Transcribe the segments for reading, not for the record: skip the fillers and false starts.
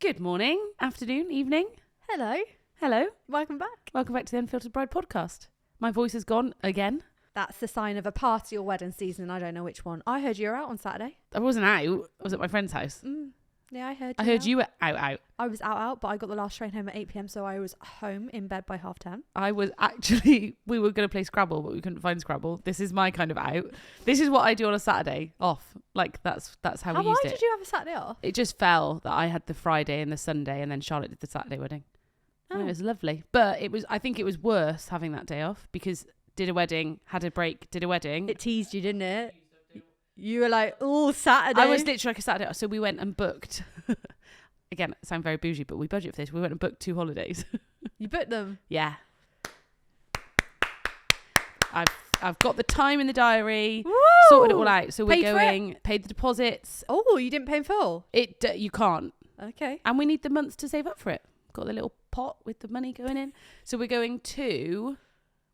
Good morning, afternoon, evening. Hello. Hello. Welcome back. Welcome back to the Unfiltered Bride Podcast. My voice is gone again. That's the sign of a party or wedding season. I don't know which one. I heard you were out on Saturday. I wasn't out. I was at my friend's house. Yeah, I heard you. I heard you were out. I was out, but I got the last train home at 8 p.m, so I was home in bed by 10:30. I was actually, we were going to play Scrabble, but we couldn't find Scrabble. This is my kind of out. This is what I do on a Saturday off. Like, that's how we used it. Why did you have a Saturday off? It just fell that I had the Friday and the Sunday, and then Charlotte did the Saturday wedding. Oh. And it was lovely. But I think it was worse having that day off because did a wedding, had a break, did a wedding. It teased you, didn't it? You were like, oh, Saturday. I was literally like a Saturday off. So we went and booked. Again, I sound very bougie, but we budget for this. We went and booked 2 holidays. You booked them? Yeah. I've got the time in the diary. Woo! Sorted it all out. So we're Paid for it? paid the deposits. Oh, you didn't pay in full? You can't. Okay. And we need the months to save up for it. Got the little pot with the money going in. So we're going to...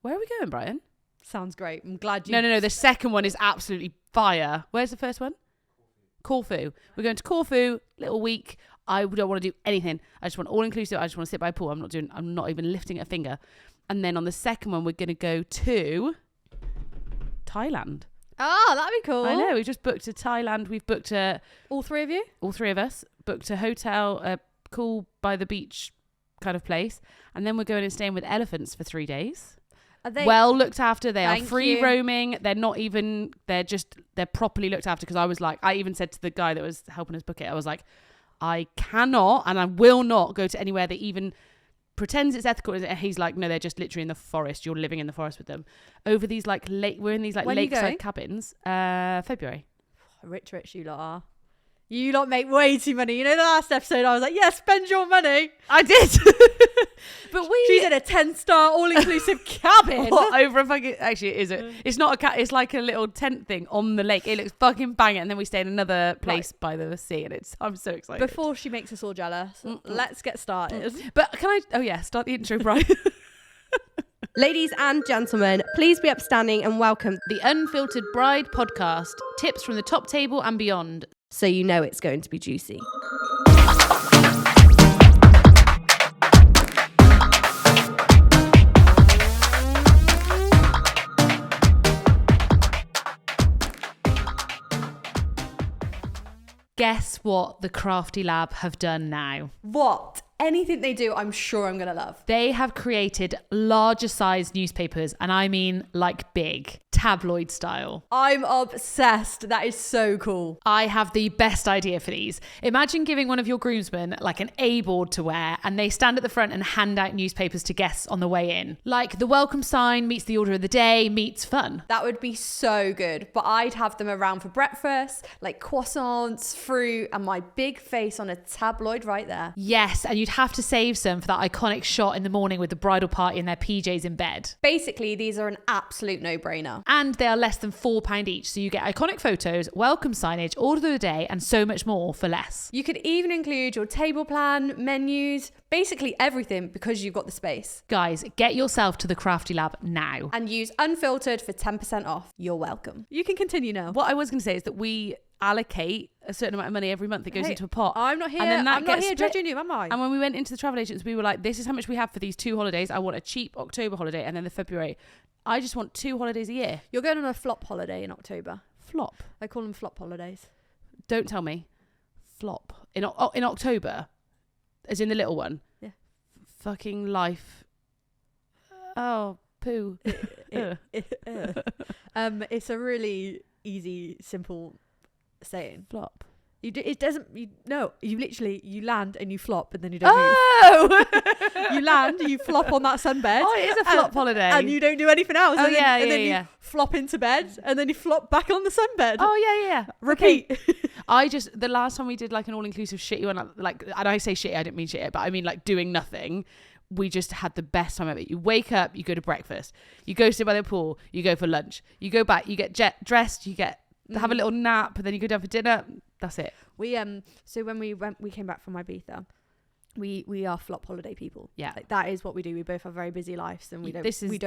Where are we going, Brian? Sounds great. I'm glad you... No. The second one is absolutely fire. Where's the first one? Corfu. We're going to Corfu, little week. I don't want to do anything. I just want all inclusive. I just want to sit by a pool. I'm not even lifting a finger. And then on the second one, we're going to go to Thailand. Oh, that'd be cool. I know. We just booked to Thailand. We've booked All three of you? all 3 of us, booked a hotel, a cool by the beach kind of place. And then we're going and staying with elephants for 3 days. Are they... Well looked after. They are Thank free you. roaming. They're properly looked after. Because I was like, I even said to the guy that was helping us book it, I was like, I cannot and I will not go to anywhere that even pretends it's ethical. And he's like, no, they're just literally in the forest. You're living in the forest with them. Over these like we're in these like When are you going? lakeside cabins. February. Rich you lot are. You lot make way too money. You know, the last episode I was like, yeah, spend your money. I did. But She's in a 10-star all-inclusive cabin. What, over a fucking... Actually, it is. It's not a cat. It's like a little tent thing on the lake. It looks fucking banging. And then we stay in another place by the sea. And I'm so excited. Before she makes us all jealous, let's get started. But can I... Oh, yeah. Start the intro, Brian. Ladies and gentlemen, please be upstanding and welcome The Unfiltered Bride Podcast. Tips from the top table and beyond. so you know it's going to be juicy. Guess what the Crafty Lab have done now? What? Anything they do, I'm sure I'm going to love. They have created larger size newspapers, and I mean like big, tabloid style. I'm obsessed. That is so cool. I have the best idea for these. Imagine giving one of your groomsmen like an A-board to wear, and they stand at the front and hand out newspapers to guests on the way in. Like the welcome sign meets the order of the day meets fun. That would be so good. But I'd have them around for breakfast, like croissants, fruit, and my big face on a tabloid right there. Yes, and you'd have to save some for that iconic shot in the morning with the bridal party in their PJs in bed. Basically, these are an absolute no-brainer. And they are less than £4 each, so you get iconic photos, welcome signage, order of the day, and so much more for less. You could even include your table plan, menus, basically everything because you've got the space. Guys, get yourself to the Crafty Lab now. And use Unfiltered for 10% off. You're welcome. You can continue now. What I was going to say is that we allocate a certain amount of money every month that goes into a pot. I'm not here. And then that I'm not gets here split. judging you, am I? And when we went into the travel agents, we were like, this is how much we have for these 2 holidays. I want a cheap October holiday and then the February. I just want 2 holidays a year. You're going on a flop holiday in October. Flop. I call them flop holidays. Don't tell me. Flop. In October? As in the little one? Yeah. Fucking life. Oh, poo. It's a really easy, simple saying. Flop. You literally land and you flop and then you don't move. Oh! You land, you flop on that sunbed. Oh, it is a flop holiday. And you don't do anything else. Oh, and then, yeah, and then yeah. you flop into bed and then you flop back on the sunbed. Oh, yeah. Repeat. Okay. The last time we did like an all-inclusive shitty one, like, and I say shitty, I didn't mean shitty, but I mean like doing nothing. We just had the best time ever. You wake up, you go to breakfast, you go sit by the pool, you go for lunch, you go back, you get dressed, you get have a little nap, and then you go down for dinner. That's it. So when we came back from Ibiza, We are flop holiday people. Yeah. Like that is what we do. We both have very busy lives, and we don't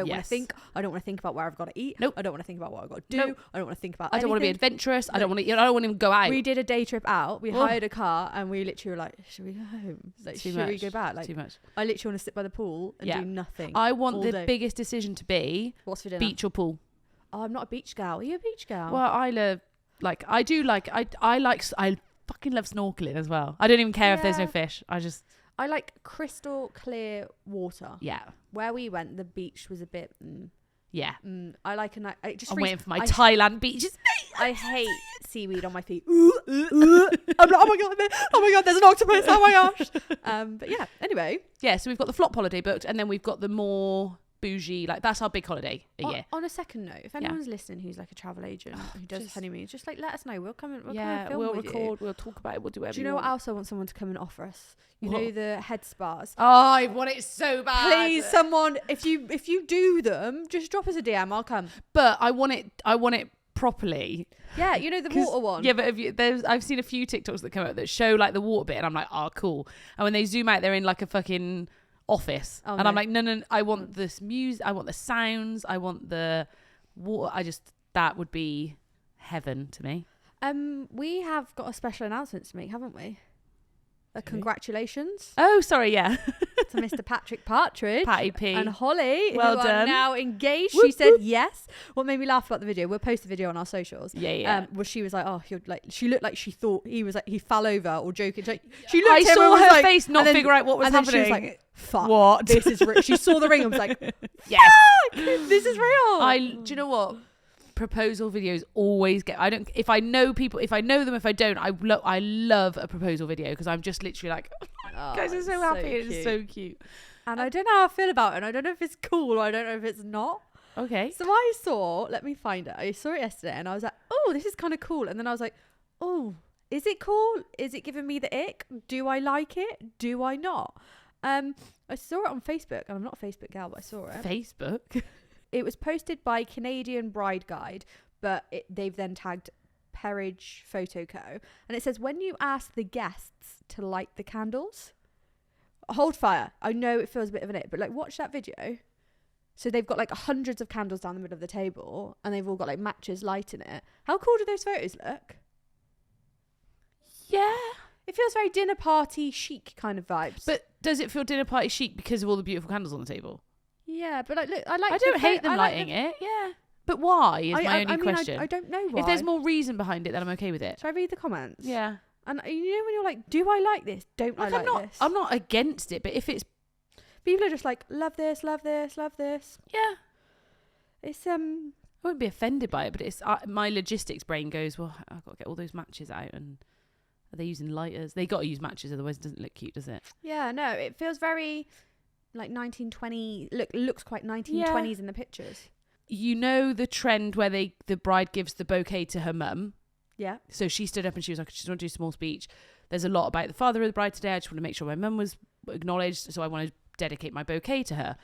want to think. I don't want to think about where I've got to eat. Nope. I don't want to think about what I've got to do. Nope. I don't want to think about I don't want to be anything. adventurous. I don't want to even go out. We did a day trip out. We hired a car, and we literally were like, should we go home? Like, should we go back? Like, too much. I literally want to sit by the pool and do nothing. I want all the day. biggest decision to be What's for dinner? beach or pool. Oh, I'm not a beach gal. Are you a beach gal? Well, I fucking love snorkeling as well. I don't even care if there's no fish. I like crystal clear water. Yeah. Where we went, the beach was a bit. Yeah. I like I'm waiting for my Thailand beaches. I hate seaweed on my feet. I'm like, oh my god, there's an octopus. Oh my gosh. But yeah. Anyway. Yeah. So we've got the flop holiday booked, and then we've got the more bougie, like that's our big holiday a year. On a second note, if anyone's listening who's like a travel agent who does honeymoons, just like let us know. We'll come and film we'll with record. you. We'll talk about it. We'll do whatever. Do you know what else I want someone to come and offer us? You know the head spas. Oh, I want it so bad. Please, someone, if you do them, just drop us a DM. I'll come. But I want it properly. Yeah, you know the water one. Yeah, but I've seen a few TikToks that come out that show like the water bit, and I'm like, oh, cool. And when they zoom out, they're in like a fucking office, and I'm like, no, I want this music, I want the sounds, I want the water. That would be heaven to me. We have got a special announcement to make, haven't we? Congratulations. Oh, sorry, yeah. To Mr. Patrick Partridge. Patty P. And Holly, well who done. are now engaged. Whoop, she said yes. What made me laugh about the video, we'll post the video on our socials. Yeah. Was she was like, oh, you're like, she looked like she thought he was like, he fell over or joking. She looked I at him saw and was her like, face not figure out what was and then happening. She was like, fuck. What? This is real. She saw the ring and was like, yes. This is real. Do you know what? Proposal videos always get. If I know people, if I know them, if I don't, I love a proposal video because I'm just literally like, guys are so happy. It's so cute. And I don't know how I feel about it. And I don't know if it's cool or I don't know if it's not. Okay. So I saw, let me find it. I saw it yesterday and I was like, oh, this is kind of cool. And then I was like, oh, is it cool? Is it giving me the ick? Do I like it? Do I not? I saw it on Facebook, and I'm not a Facebook gal, but I saw it. Facebook? It was posted by Canadian Bride Guide, but they've then tagged Perridge Photo Co. And it says, when you ask the guests to light the candles, hold fire. I know it feels a bit of an ick, but like watch that video. So they've got like hundreds of candles down the middle of the table, and they've all got like matches lighting it. How cool do those photos look? Yeah. It feels very dinner party chic kind of vibes. But does it feel dinner party chic because of all the beautiful candles on the table? Yeah, but like, look, I don't hate them lighting it. Yeah. But why is my only question. I don't know why. If there's more reason behind it, then I'm okay with it. Shall I read the comments? Yeah. And you know when you're like, do I like this? Don't I like this? I'm not against it, but if it's... People are just like, love this, love this, love this. Yeah. It's, I wouldn't be offended by it, but it's my logistics brain goes, well, I've got to get all those matches out, and are they using lighters? They got to use matches, otherwise it doesn't look cute, does it? Yeah, no, it feels very... like 1920 looks quite 1920s in the pictures. You know the trend where the bride gives the bouquet to her mum. Yeah. So she stood up and she was like, I just want to do a small speech. There's a lot about the father of the bride today. I just want to make sure my mum was acknowledged, so I want to dedicate my bouquet to her.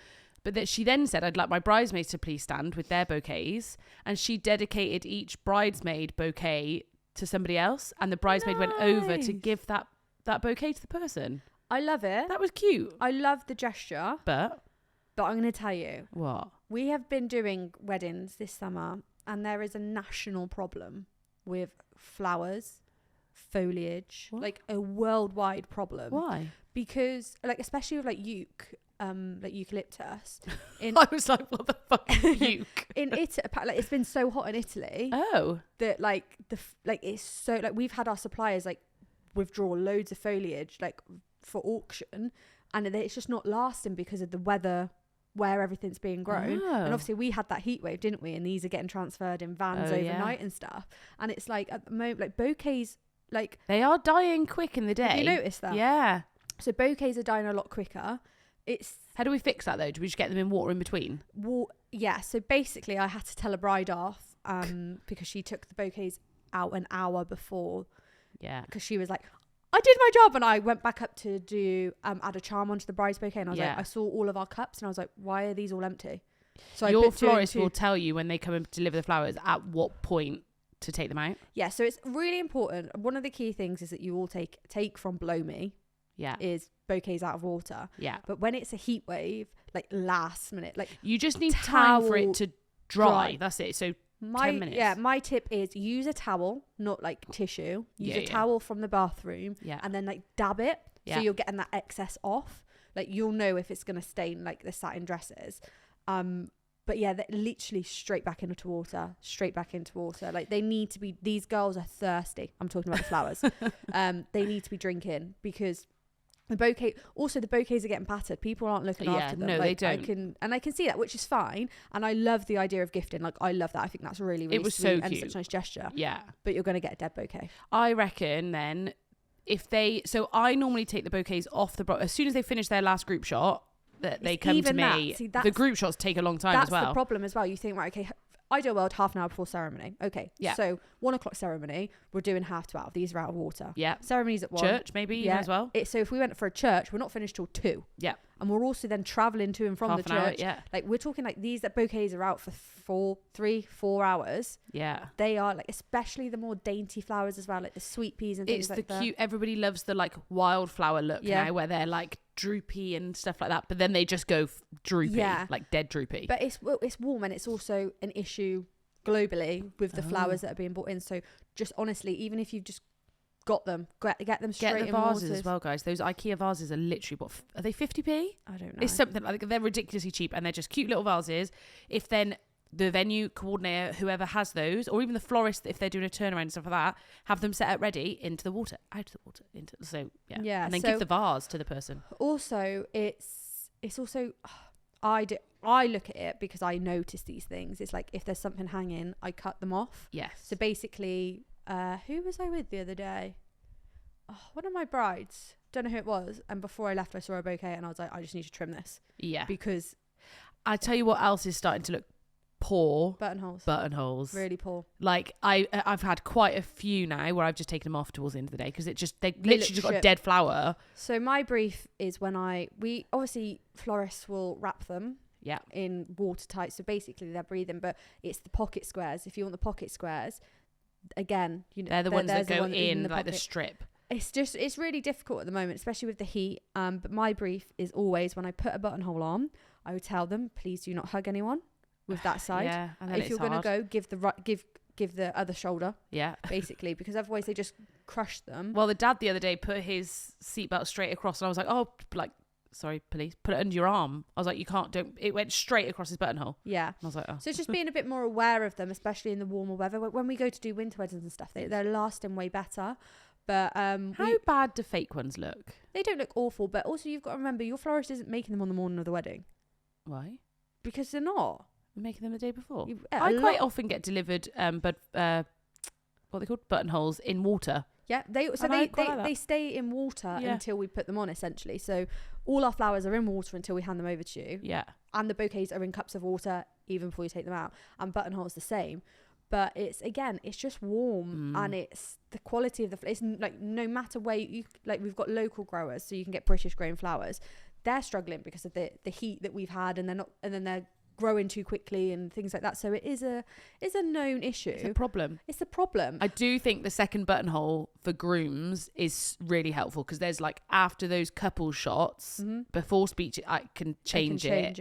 But that she then said, I'd like my bridesmaids to please stand with their bouquets, and she dedicated each bridesmaid bouquet to somebody else, and the bridesmaid went over to give that bouquet to the person. I love it. That was cute. I love the gesture. But I'm going to tell you. What? We have been doing weddings this summer, and there is a national problem with flowers, foliage, like a worldwide problem. Why? Because, like, especially with like eucalyptus. I was like, what the fuck is uke? In Italy, like, it's been so hot in Italy. Oh. That like it's so like we've had our suppliers like withdraw loads of foliage like for auction, and it's just not lasting because of the weather where everything's being grown. And obviously we had that heat wave, didn't we? And these are getting transferred in vans overnight and stuff. And it's like at the moment, like bouquets, like they are dying quick in the day. Have you noticed that? Yeah. So bouquets are dying a lot quicker. How do we fix that though? Do we just get them in water in between? Yeah. So basically, I had to tell a bride off because she took the bouquets out an hour before. Yeah. Because she was like, I did my job, and I went back up to do add a charm onto the bride's bouquet, and I was like, I saw all of our cups, and I was like, why are these all empty? So your florist will tell you when they come and deliver the flowers at what point to take them out. Yeah, so it's really important. One of the key things is that you all take from Blow Me. Yeah. is bouquets out of water. Yeah. But when it's a heat wave, like last minute, like You just need time for towel it to dry. dry. That's it. So 10 my minutes. my tip is use a towel, not like tissue. Use a towel from the bathroom Yeah. and then like dab it Yeah. so you're getting that excess off. Like you'll know if it's gonna stain like the satin dresses. But yeah, they're literally straight back into water. Like they need to be. These girls are thirsty. I'm talking about the flowers. They need to be drinking because the bouquet. Also, the bouquets are getting battered. People aren't looking after them. No, like, they don't. I can see that, which is fine. And I love the idea of gifting. Like I love that. I think that's really, really It was sweet so and cute. such a nice gesture. Yeah. But you're gonna get a dead bouquet. I reckon then so I normally take the bouquets off as soon as they finish their last group shot, that they come to even that. me. See, The group shots take a long time That's as well. the problem as well. You think, right, okay, ideal world, half an hour before ceremony. Okay. Yeah. So 1 o'clock ceremony, we're doing half 12. These are out of water. Yeah. Ceremony's at 1. Church maybe even as well. So if we went for a church, we're not finished till 2. Yeah. And we're also then travelling to and from Half the an hour, church. yeah. Like we're talking like these bouquets are out for 4 hours. Yeah. They are like, especially the more dainty flowers as well, like the sweet peas and things It's like the that. cute. Everybody loves the like wildflower look Yeah. now, where they're like droopy and stuff like that. But then they just go droopy, Yeah. like dead droopy. But it's warm and it's also an issue globally with the flowers that are being bought in. So just honestly, even if you've just got them, get them straight Get the in vases waters. as well, guys. Those IKEA vases are literally are they 50p? I don't know. It's something like they're ridiculously cheap and they're just cute little vases. If then the venue coordinator, whoever has those, or even the florist, if they're doing a turnaround and stuff like that, have them set up ready into the water, out of the water, Yeah, and then so- give the vase to the person. Also, it's also I look at it because I notice these things. It's like if there's something hanging, I cut them off. Yes. So basically, who was I with the other day? Oh, one of my brides. Don't know who it was. And before I left, I saw a bouquet and I was like, I just need to trim this Yeah. because I tell you what else is starting to look poor. buttonholes. Really poor. Like I've had quite a few now where I've just taken them off towards the end of the day because they look literally just got a shit. dead flower. So my brief is we obviously florists will wrap them Yeah. in watertight. So basically they're breathing, but it's the pocket squares. If you want the pocket squares, again, you know, They're the ones that there's the go one in the like the pocket. strip. It's really difficult at the moment, especially with the heat. But my brief is always when I put a buttonhole on, I would tell them, please do not hug anyone with that side. Yeah. And then If you're gonna go, give the other shoulder, Yeah. basically, because otherwise they just crush them. Well, the dad the other day put his seatbelt straight across, and I was like, "Oh, like, sorry, police, put it under your arm." I was like, "You can't." It went straight across his buttonhole. Yeah. And I was like, "Oh." So it's just being a bit more aware of them, especially in the warmer weather. When we go to do winter weddings and stuff, they're lasting way better. But How bad do fake ones look? they don't look awful. But also you've got to remember, your florist isn't making them on the morning of the wedding Why? because they're not. We're making them the day before. Yeah, I a quite lot- often get delivered, what are they called? Buttonholes in water. Yeah, they And I quite like that. they stay in water Yeah. until we put them on, essentially. So all our flowers are in water until we hand them over to you, Yeah. and the bouquets are in cups of water even before you take them out. And buttonholes the same, but it's just warm and it's the quality of it's like no matter where you like. We've got local growers, so you can get British grown flowers. They're struggling because of the heat that we've had, and they're growing too quickly and things like that. So it is a known issue. It's a problem. It's a problem. I do think the second buttonhole for grooms is really helpful because there's like after those couple shots before speech, I can change it.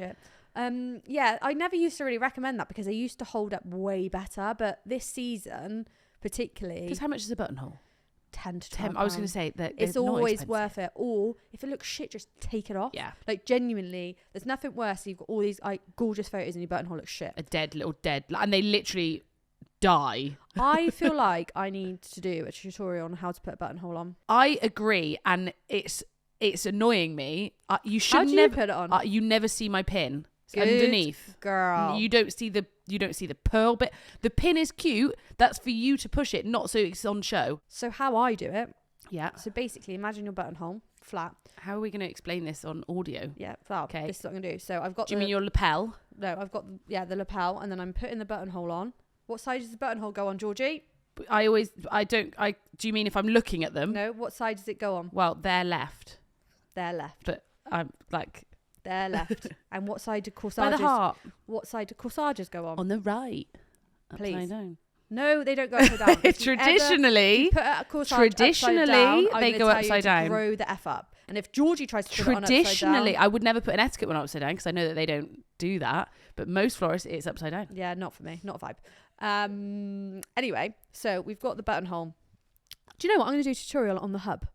Yeah, I never used to really recommend that because they used to hold up way better, but this season particularly, Because how much is a buttonhole? 10 to 12 I was going to pounds. say that It's they're not always expensive. worth it. Or if it looks shit, just take it off. Yeah. Like genuinely, there's nothing worse. You've got all these like gorgeous photos and your buttonhole looks shit. A dead, and they literally die. I feel like I need to do a tutorial on how to put a buttonhole on. I agree, and it's annoying me. You should How do you never put it on? you never see my pin. It's Good underneath. girl. You don't see the pearl bit. The pin is cute. That's for you to push it, not so it's on show. So how I do it. Yeah. So basically, imagine your buttonhole flat. How are we going to explain this on audio? Yeah, flat. Okay. This is what I'm gonna do. So I've got. Do you mean your lapel? No, I've got the lapel, and then I'm putting the buttonhole on. What side does the buttonhole go on, Georgie? Do you mean if I'm looking at them? No, what side does it go on? Well, they're left. They're left. But I'm like They're left. And what side do by corsages? the heart. What side do corsages go on? On the right. Please. Upside down. No, they don't go upside down. If you Traditionally, put a corsage upside down, I'm they gonna go tell upside you to down. grow the F up. And if Georgie tries to put it on upside Traditionally, down, I would never put an etiquette one upside down because I know that they don't do that. But most florists, it's upside down. yeah, not for me, not a vibe. Anyway, so we've got the buttonhole. Do you know what? I'm going to do a tutorial on the hub.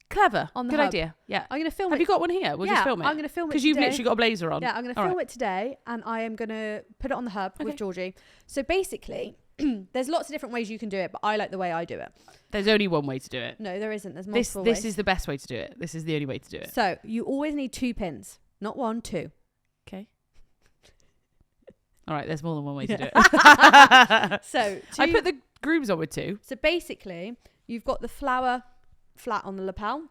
Clever. On the Good hub. idea. Yeah. I'm going to film Have it. you got one here? We'll just film it. I'm going to film it Because you've today. literally got a blazer on. Yeah, I'm going to film it today, and I am going to put it on the hub with Georgie. So basically, there's lots of different ways you can do it, but I like the way I do it. There's only one way to do it. No, there isn't. There's multiple This ways. is the best way to do it. This is the only way to do it. So you always need 2 pins, not 1, 2. Okay. All right, there's more than one way to do it. So I put the grooms on with 2. So basically, you've got the flower flat on the lapel,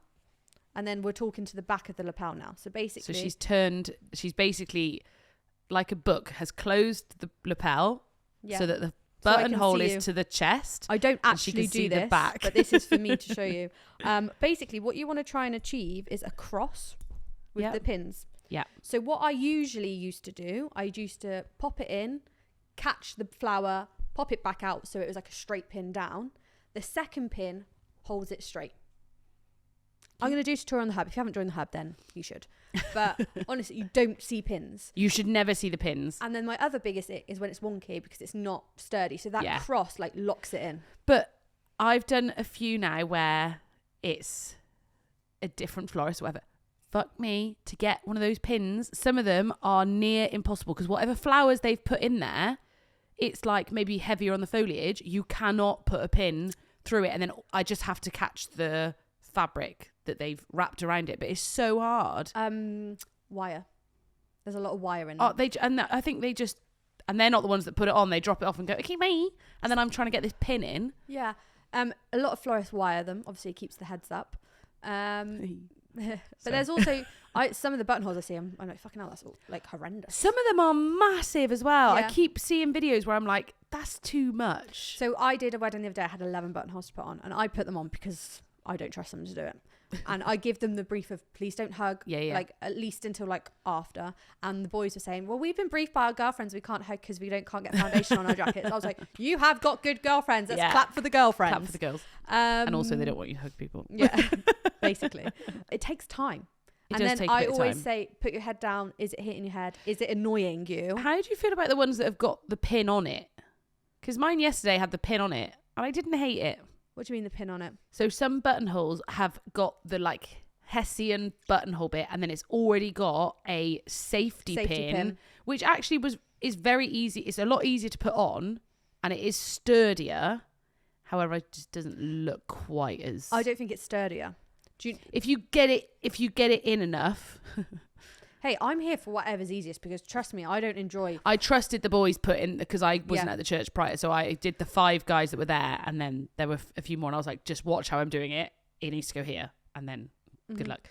and then we're talking to the back of the lapel now. So basically, So she's basically like a book, has closed the lapel so that the So I can buttonhole see is you. to the chest. I don't and she actually can see do the this, back. but this is for me to show you. Basically, what you want to try and achieve is a cross with Yep. the pins. Yeah. So what I usually used to do, I used to pop it in, catch the flower, pop it back out so it was like a straight pin down. The second pin holds it straight. I'm going to do a tutorial on the hub. If you haven't joined the hub, then you should. But honestly, you don't see pins. You should never see the pins. And then my other biggest ick is when it's wonky because it's not sturdy. So that cross like locks it in. But I've done a few now where it's a different florist or whatever. Fuck me to get one of those pins. Some of them are near impossible because whatever flowers they've put in there, it's like maybe heavier on the foliage. You cannot put a pin through it. And then I just have to catch the fabric that they've wrapped around it. But it's so hard. Wire. There's a lot of wire in Oh, it. I think they just, and they're not the ones that put it on. They drop it off and go, okay, me. And then I'm trying to get this pin in. Yeah. A lot of florists wire them. Obviously, it keeps the heads up. But there's also some of the buttonholes I see. I'm like, fucking hell, that's all, like horrendous. Some of them are massive as well. Yeah. I keep seeing videos where I'm like, that's too much. So I did a wedding the other day. I had 11 buttonholes to put on, and I put them on because I don't trust them to do it. And I give them the brief of please don't hug, like at least until like after. And the boys were saying, well, we've been briefed by our girlfriends, we can't hug because we can't get foundation on our jackets. I was like, you have got good girlfriends. Let's clap for the girlfriends. Clap for the girls. And also they don't want you to hug people. Yeah, basically. It takes time. It does take a bit of always time. say, put your head down. Is it hitting your head? Is it annoying you? How do you feel about the ones that have got the pin on it? Because mine yesterday had the pin on it and I didn't hate it. What do you mean the pin on it? So some buttonholes have got the like Hessian buttonhole bit and then it's already got a safety pin, which actually is very easy. It's a lot easier to put on and it is sturdier. However, it just doesn't look quite as... I don't think it's sturdier. If you get it in enough... Hey, I'm here for whatever's easiest because trust me, I don't enjoy... I trusted the boys put in because I wasn't at the church prior. So I did the 5 guys that were there and then there were a few more and I was like, just watch how I'm doing it. It needs to go here. And then good luck.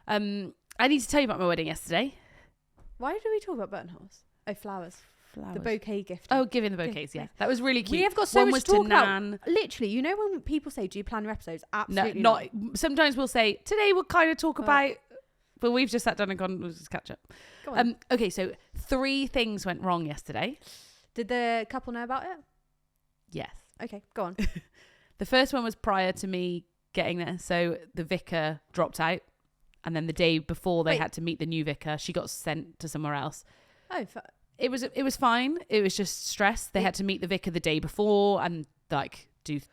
I need to tell you about my wedding yesterday. Why did we talk about buttonholes? Oh, flowers. The bouquet gift. Oh, giving the bouquets, yeah. That was really cute. We have got so much to talk Nan. about. Literally, you know when people say, do you plan your episodes? Absolutely No, not. Sometimes we'll say, today we'll kind of talk about... But we've just sat down and gone, we'll just catch up. Go on. Okay, so 3 things went wrong yesterday. Did the couple know about it? Yes. Okay, go on. The first one was prior to me getting there. So the vicar dropped out. And then the day before they had to meet the new vicar, she got sent to somewhere else. Oh, it was fine. It was just stress. They had to meet the vicar the day before and like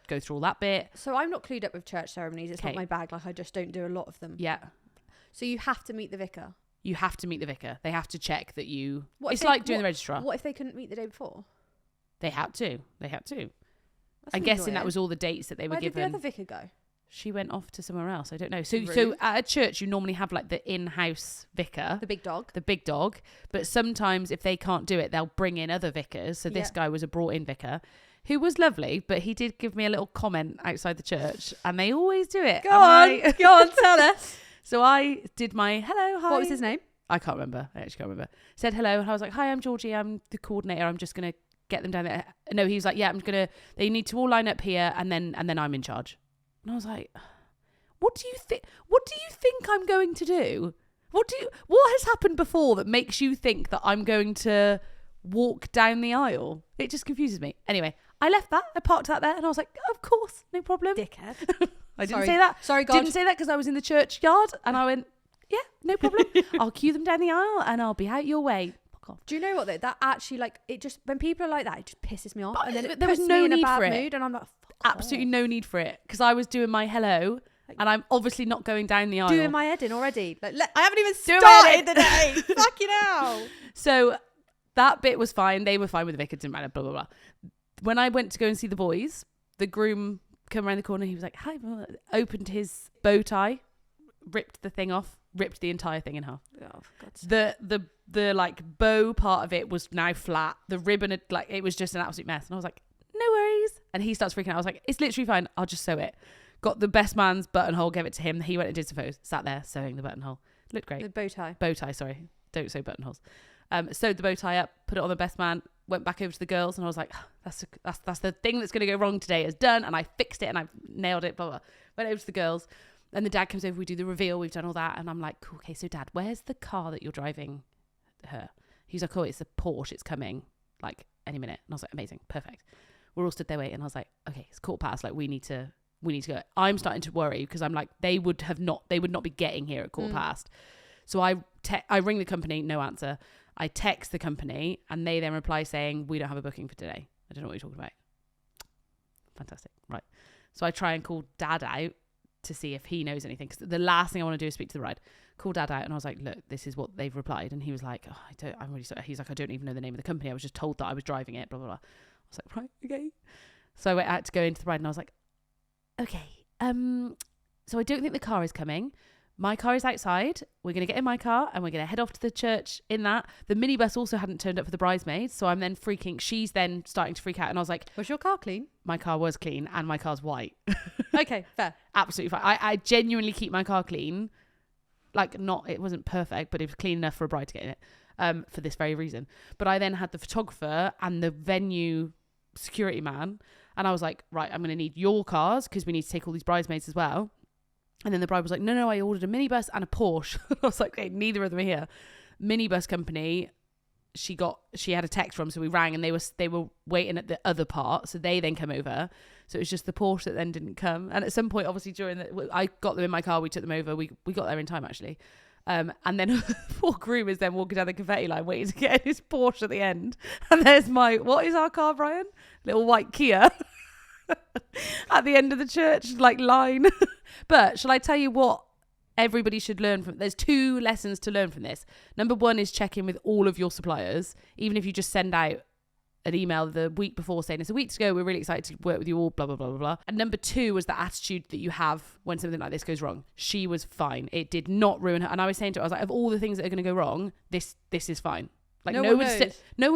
go through all that bit. So I'm not clued up with church ceremonies. It's not my bag. Like I just don't do a lot of them. Yeah. So you have to meet the vicar. You have to meet the vicar. They have to check that you... It's like doing the registrar. What if they couldn't meet the day before? They had to. That's I'm guessing that was all the dates that they were given. Where did the other vicar go? She went off to somewhere else. I don't know. So at a church, you normally have like the in-house vicar. The big dog. But sometimes if they can't do it, they'll bring in other vicars. So this guy was a brought-in vicar who was lovely, but he did give me a little comment outside the church. And they always do it. Go on, tell us. So I did my hello, hi. What was his name? I can't remember. I actually can't remember. Said hello. And I was like, hi, I'm Georgie. I'm the coordinator. I'm just going to get them down there. No, he was like, yeah, they need to all line up here and then I'm in charge. And I was like, what do you think I'm going to do? What has happened before that makes you think that I'm going to walk down the aisle? It just confuses me. Anyway, I left that. I parked that there and I was like, of course, no problem. Dickhead. I didn't say that. Sorry, God. Didn't say that because I was in the churchyard and I went, yeah, no problem. I'll cue them down the aisle and I'll be out your way. Fuck off. Do you know what though? That actually, like, it just, when people are like that, it just pisses me off. But and then it there was puts no me in a need bad for it. mood, and I'm like, fuck Absolutely off. no need for it because I was doing my hello and I'm obviously not going down the aisle. Doing my head in already. Like, I haven't even Doing my head started in. the day. Fucking hell. So that bit was fine. They were fine with the vicar. Didn't matter. Blah, blah, blah. When I went to go and see the boys, the groom came around the corner. He was like, hi, opened his bow tie, ripped the thing off, ripped the entire thing in half. Oh, for God's sake. The like bow part of it was now flat. The ribbon had, like, it was just an absolute mess. And I was like, no worries. And he starts freaking out. I was like, it's literally fine. I'll just sew it. Got the best man's buttonhole, gave it to him. He went and did some photos. Sat there sewing the buttonhole. Looked great. The bow tie. Bow tie, sorry. Don't sew buttonholes. Sewed the bow tie up, put it on the best man, went back over to the girls, and I was like, oh, that's the thing that's going to go wrong today is done, and I fixed it and I nailed it, blah, blah. Went over to the girls, and the dad comes over, we do the reveal, we've done all that, and I'm like, cool, okay, so Dad, where's the car that you're driving her? He's like, oh, it's a Porsche, it's coming, like, any minute. And I was like, amazing, perfect. We're all stood there waiting, and I was like, okay, it's 1:15, like, we need to go. I'm starting to worry, because I'm like, they would not be getting here at 1:15. So I ring the company, no answer. I text the company and they then reply saying, we don't have a booking for today. I don't know what you're talking about. Fantastic. Right. So I try and call Dad out to see if he knows anything. Because the last thing I want to do is speak to the bride. Call Dad out. And I was like, look, this is what they've replied. And he was like, oh, I'm really sorry. He's like, I don't even know the name of the company. I was just told that I was driving it, blah, blah, blah. I was like, right, okay. So I went out to go into the bride and I was like, okay. So I don't think the car is coming. My car is outside. We're going to get in my car and we're going to head off to the church in that. The minibus also hadn't turned up for the bridesmaids. So I'm then she's then starting to freak out. And I was like, was your car clean? My car was clean and my car's white. Okay, fair. Absolutely fine. I genuinely keep my car clean. Like, it wasn't perfect, but it was clean enough for a bride to get in it for this very reason. But I then had the photographer and the venue security man. And I was like, right, I'm going to need your cars because we need to take all these bridesmaids as well. And then the bride was like, no, I ordered a minibus and a Porsche. I was like, okay, neither of them are here. Minibus company, she had a text from, so we rang and they were waiting at the other part. So they then come over. So it was just the Porsche that then didn't come. And at some point, obviously I got them in my car, we took them over. We got there in time actually. And then poor groom is then walking down the confetti line waiting to get in his Porsche at the end. And there's what is our car, Brian? Little white Kia. At the end of the church, like, line. But shall I tell you what everybody should learn from? There's 2 lessons to learn from this. Number 1 is check in with all of your suppliers, even if you just send out an email the week before saying it's a week to go, we're really excited to work with you all, blah, blah, blah, blah, blah. And number 2 was the attitude that you have when something like this goes wrong. She was fine. It did not ruin her. And I was saying to her, I was like, of all the things that are going to go wrong, this is fine. Like, no one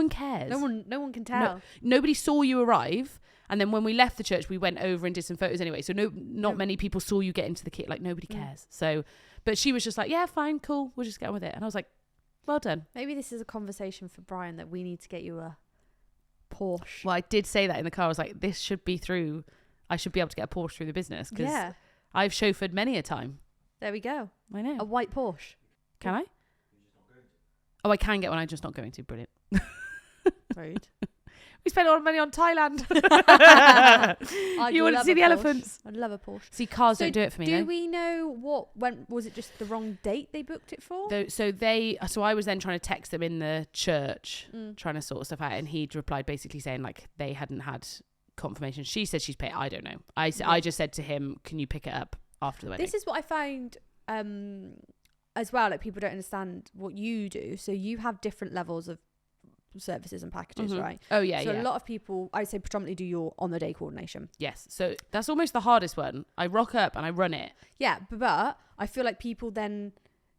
cares. No one can tell. Nobody saw you arrive. And then when we left the church, we went over and did some photos anyway. So not many people saw you get into the kit. Like, nobody cares. So, but she was just like, yeah, fine, cool. We'll just get on with it. And I was like, well done. Maybe this is a conversation for Brian that we need to get you a Porsche. Well, I did say that in the car. I was like, this should be I should be able to get a Porsche through the business. Because I've chauffeured many a time. There we go. I know. A white Porsche. Can I? Oh, I can get one. I'm just not going to. Brilliant. Rude. We spent a lot of money on Thailand. You want to see the elephants? I'd love a Porsche. See, cars don't do it for me. Do we know when was it just the wrong date they booked it for? So I was then trying to text them in the church, trying to sort stuff out, and he'd replied basically saying like they hadn't had confirmation. She said she's paid. I don't know. I just said to him, can you pick it up after the wedding? This is what I found as well. Like, people don't understand what you do. So you have different levels of services and packages, right? Oh yeah. So a lot of people, I'd say, predominantly do your on the day coordination. Yes. So that's almost the hardest one. I rock up and I run it. Yeah, but I feel like people then,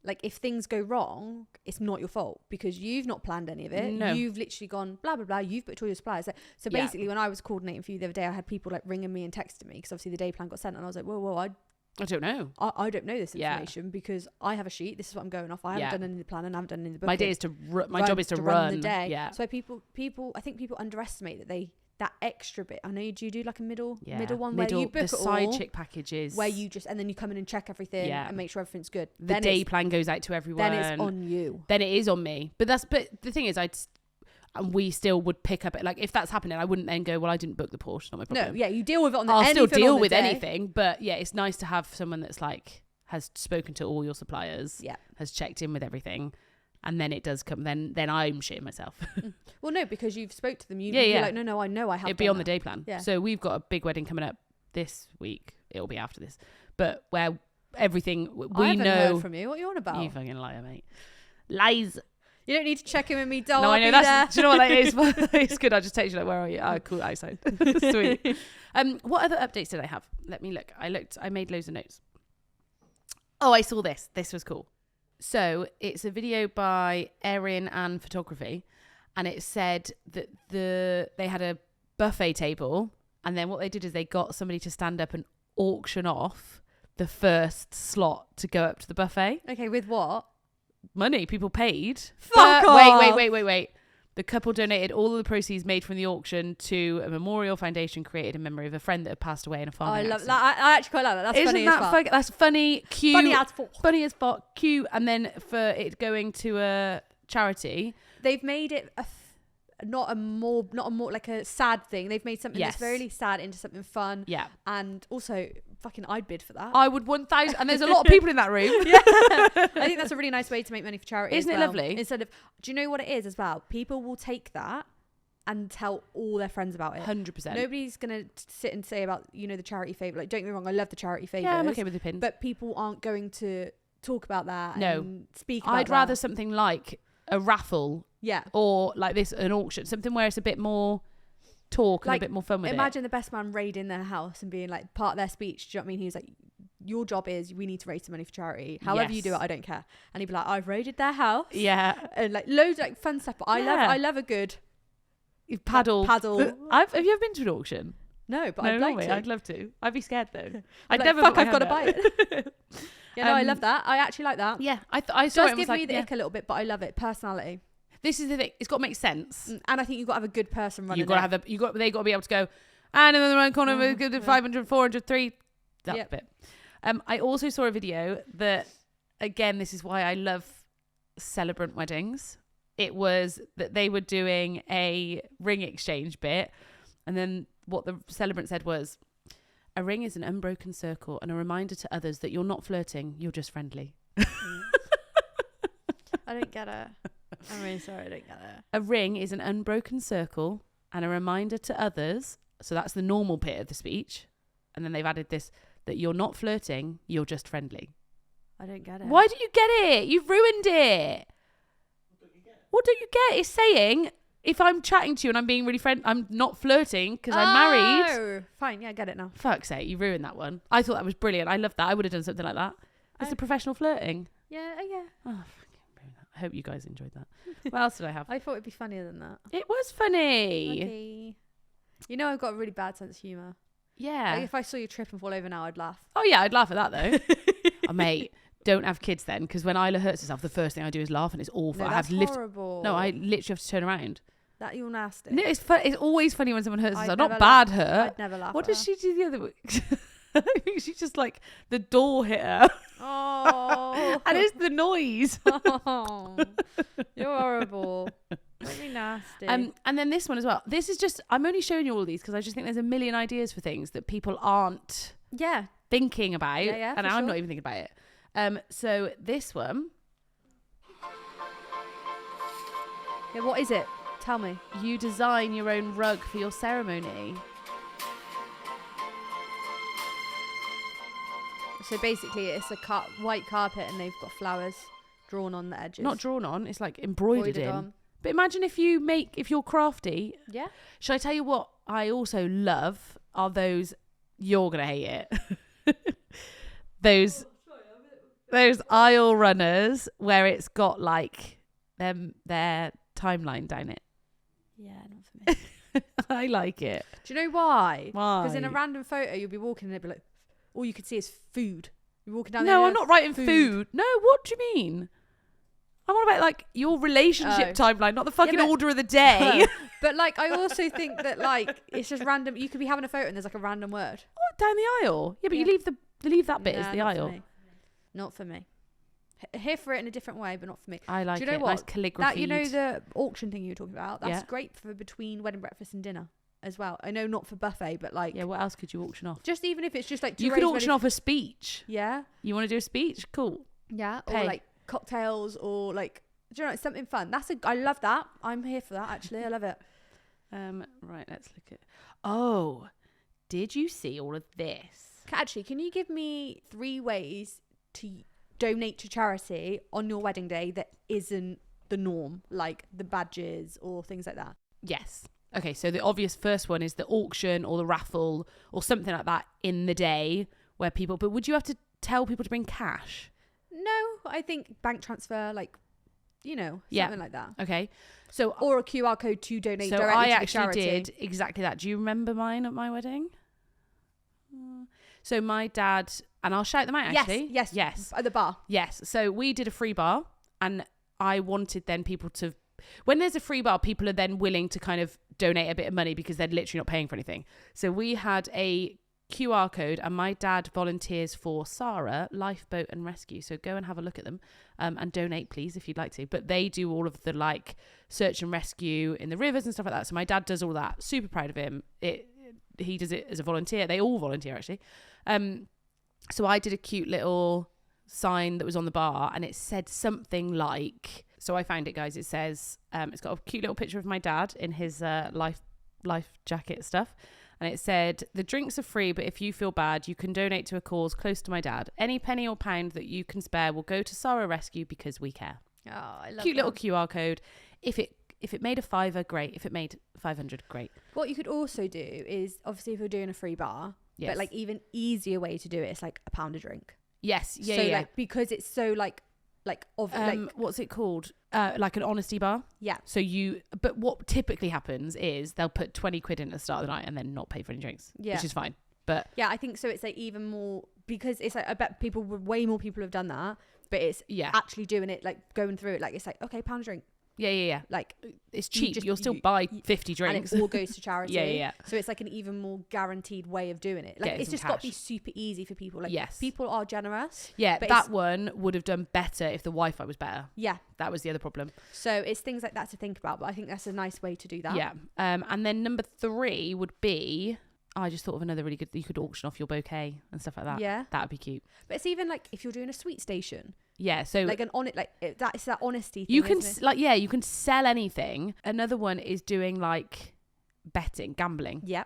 like, if things go wrong, it's not your fault because you've not planned any of it. No. You've literally gone blah blah blah. You've booked all your suppliers. So basically, when I was coordinating for you the other day, I had people like ringing me and texting me because obviously the day plan got sent, and I was like, whoa, I don't know. I don't know this information because I have a sheet. This is what I'm going off. I haven't done any of the planning. I haven't done any of the booking. My day is my job is to run the day. Yeah. So I think people underestimate that extra bit. I know you do like a middle one where you book the side chick packages where you just, and then you come in and check everything and make sure everything's good. The then day plan goes out to everyone. Then it's on you. Then it is on me. But the thing is, and we still would pick up it. Like if that's happening, I wouldn't then go, well, I didn't book the Porsche, not my problem. No, yeah, you deal with it on the I'll still anything deal on the with day. anything, but yeah, it's nice to have someone that's like has spoken to all your suppliers, Yeah. has checked in with everything, and then it does come. Then I'm shitting myself. Well, no, because you've spoke to them. You'd Yeah, be yeah. like, no, I know I have. It'd be on the day plan. Yeah. So we've got a big wedding coming up this week. It'll be after this, but where everything I we haven't know heard from you. What are you on about? You fucking liar, mate. Lies. You don't need to check in with me, doll. No, I I'll know be that's. Do you know what that is? It's good. I just text you like, where are you? Oh, cool. Eyesight. Sweet. What other updates did I have? Let me look. I made loads of notes. Oh, I saw this. This was cool. So it's a video by Erin and Photography, and it said that they had a buffet table, and then what they did is they got somebody to stand up and auction off the first slot to go up to the buffet. Okay, with what? Money. People paid. Fuck But off. Wait. The couple donated all of the proceeds made from the auction to a memorial foundation created in memory of a friend that had passed away in a Oh, farming I love accident. that. I actually quite like that. That's Isn't funny that as fuck. That's funny, cute, Funny as fuck. cute, and then for it going to a charity. They've made it not a more like a sad thing. They've made something Yes. that's really sad into something fun. Yeah, And also, fucking, I'd bid for that. I would 1,000. And there's a lot of people in that room. Yeah. I think that's a really nice way to make money for charity. Isn't as it well. lovely? Instead of, do you know what it is as well? People will take that and tell all their friends about it. 100%. Nobody's gonna sit and say about the charity favour. Like, don't get me wrong, I love the charity favours. Yeah, I'm okay with the pin. But people aren't going to talk about that. No. And speak about I'd that. rather something like a raffle Yeah. or like this, an auction, something where it's a bit more talk and Like, a bit more fun with Imagine the best man raiding their house and being like part of their speech. Do you know what I mean? He's like, your job is we need to raise some money for charity. However you do it, I don't care. And he'd be like, I've raided their house. it. Yeah. And like loads of like fun stuff. But Yeah. I love a good Paddle. paddle. Have you ever been to an auction? No, but No, I'd not like me. to. I'd love to. I'd be scared though. I'd I'd like, never. fuck, put my I've got to buy hand it. Yeah, no, I Um, love that. I actually like that. Yeah, I It saw it does and was give like, me the yeah. ick a little bit, but I love it. Personality. This is the thing. It's got to make sense. And I think you've got to have a good person running You've got to it. have the. They got to be able to go. And in the right corner, we're good at 500, 400, 3. That Yep. bit. I also saw a video that, again, this is why I love celebrant weddings. It was that they were doing a ring exchange bit, and then what the celebrant said was, "A ring is an unbroken circle and a reminder to others that you're not flirting, you're just friendly." I don't get it. I'm really sorry, I don't get it. A ring is an unbroken circle and a reminder to others. So that's the normal bit of the speech. And then they've added this, that you're not flirting, you're just friendly. I don't get it. Why don't you get it? You've ruined it. What don't you get? It's saying, if I'm chatting to you and I'm being really I'm not flirting because I'm married. Oh, fine. Yeah, I get it now. Fuck's sake, you ruined that one. I thought that was brilliant. I loved that. I would have done something like that. It's the professional flirting. Yeah, yeah. Oh, fucking ruined that. I hope you guys enjoyed that. What else did I have? I thought it'd be funnier than that. It was funny. Okay. You know I've got a really bad sense of humour. Yeah. Like, if I saw you trip and fall over now, I'd laugh. Oh yeah, I'd laugh at that though. Oh, mate, don't have kids then, because when Isla hurts herself, the first thing I do is laugh, and it's awful. No, I that's have to lift. horrible. No, I literally have to turn around. That you're nasty. No, it's fun. It's always funny when someone hurts I'd herself. never Not bad laugh. hurt. I'd never laugh. What at did she do the other week? I think she just like the door hit her, Oh. and it's the noise. Oh. You're horrible. Really nasty. And then this one as well. This is just. I'm only showing you all these because I just think there's a million ideas for things that people aren't yeah. thinking about, Yeah, and for I'm sure. not even thinking about it. So this one. Yeah, what is it? Tell me. You design your own rug for your ceremony. So basically, it's a white carpet, and they've got flowers drawn on the edges. Not drawn on, it's like embroidered in. on. But imagine if you're crafty. Yeah. Shall I tell you what I also love are those, you're going to hate it. those aisle runners where it's got like their timeline down it. Yeah, not for me. I like it. Do you know why? Why? Because in a random photo, you'll be walking and it'll be like, all you could see is food. You're walking down No, there. I'm not writing food. No, what do you mean? I'm on about like your relationship timeline, not the fucking but- order of the day. But like, I also think that like it's just random. You could be having a photo and there's like a random word. What, down the aisle? Yeah, but Yeah. you leave that bit as Nah, the not for aisle. me. Not for me. Here for it in a different way, but not for me. I like Do you know it. what? Nice calligraphy. That, the auction thing you were talking about, that's Yeah. great for between wedding breakfast and dinner as well. I know not for buffet, but like, Yeah, what else could you auction off? just even if it's just like, to You could raise auction money off a speech. Yeah. You want to do a speech? Cool. Yeah. Pay. Or like cocktails or like, do you know, something fun. I love that. I'm here for that, actually. I love it. Right, let's look at... Oh, did you see all of this? Actually, can you give me 3 ways to donate to charity on your wedding day that isn't the norm, like the badges or things like that? Yes. Okay, so the obvious first one is the auction or the raffle or something like that in the day where people... But would you have to tell people to bring cash? No, I think bank transfer, like, something like that. Okay. So Or a QR code to donate So directly I to the actually charity. did exactly that. Do you remember mine at my wedding? So my dad, and I'll shout them out actually. Yes. At the bar. Yes. So we did a free bar, and I wanted then people to, when there's a free bar, people are then willing to kind of donate a bit of money because they're literally not paying for anything. So we had a QR code, and my dad volunteers for Sarah Lifeboat and Rescue. So go and have a look at them, and donate please if you'd like to. But they do all of the like search and rescue in the rivers and stuff like that. So my dad does all that. Super proud of him. He does it as a volunteer. They all volunteer actually. So I did a cute little sign that was on the bar, and it said something like, so I found it, guys. It says, it's got a cute little picture of my dad in his life jacket stuff. And it said, the drinks are free, but if you feel bad, you can donate to a cause close to my dad. Any penny or pound that you can spare will go to Sarah Rescue because we care. Oh, I love Cute that. little QR code. If it made a $5, great. If it made 500, great. What you could also do is, obviously, if you're doing a free bar, Yes. but like even easier way to do it is like £1 a drink. Yes. Yeah. So yeah. like, because it's so like What's it called? Like an honesty bar. yeah. So but what typically happens is they'll put 20 quid in at the start of the night and then not pay for any drinks, Yeah. which is fine. But Yeah, I think so. It's like even more, because it's like, I bet way more people have done that, but it's yeah, actually doing it, like going through it, like it's like, okay, £1 a drink, yeah. like, It's You cheap. just- You'll still you- buy 50 drinks. and it all goes to charity. Yeah. So it's like an even more guaranteed way of doing it. Like Getting it's some just got to be cash. super easy for people. Like Yes. people are generous. Yeah, but that it's- one would have done better if the Wi-Fi was better. Yeah. That was the other problem. So it's things like that to think about. But I think that's a nice way to do that. Yeah. And then number 3 would be, I just thought of another really good, you could auction off your bouquet and stuff like that. Yeah. That would be cute. But it's even like if you're doing a sweet station, Yeah. So like it's that honesty thing. you can isn't it? you can sell anything. Another one is doing like betting, gambling. Yeah.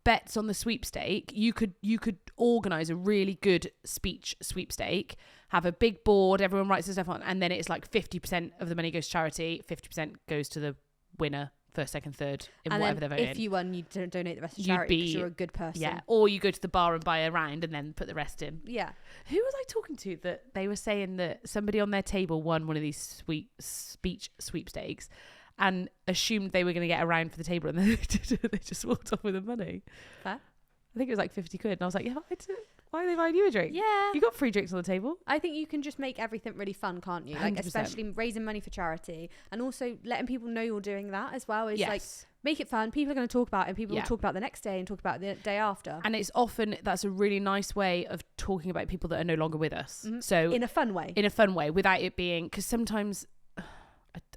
Bets on the sweepstake. You could organize a really good speech sweepstake, have a big board, everyone writes their stuff on, and then it's like 50% of the money goes to charity, 50% goes to the winner, first, second, third, in And whatever then they're voting. if you won, you don't donate the rest to You'd charity because be- you're a good person. Yeah, or you go to the bar and buy a round and then put the rest in. Yeah. Who was I talking to that they were saying that somebody on their table won one of these speech sweepstakes and assumed they were going to get a round for the table, and then they just walked off with the money. Fair. I think it was like 50 quid, and I was like, why are they buying you a drink? Yeah. You got free drinks on the table. I think you can just make everything really fun, can't you? Like 100%. especially raising money for charity, and also letting people know you're doing that as well. Is like Yes. make it fun. People are going to talk about it, and people Yeah. will talk about it the next day and talk about it the day after. And it's often, that's a really nice way of talking about people that are no longer with us. Mhm. So In a fun way. in a fun way, without it being, because sometimes,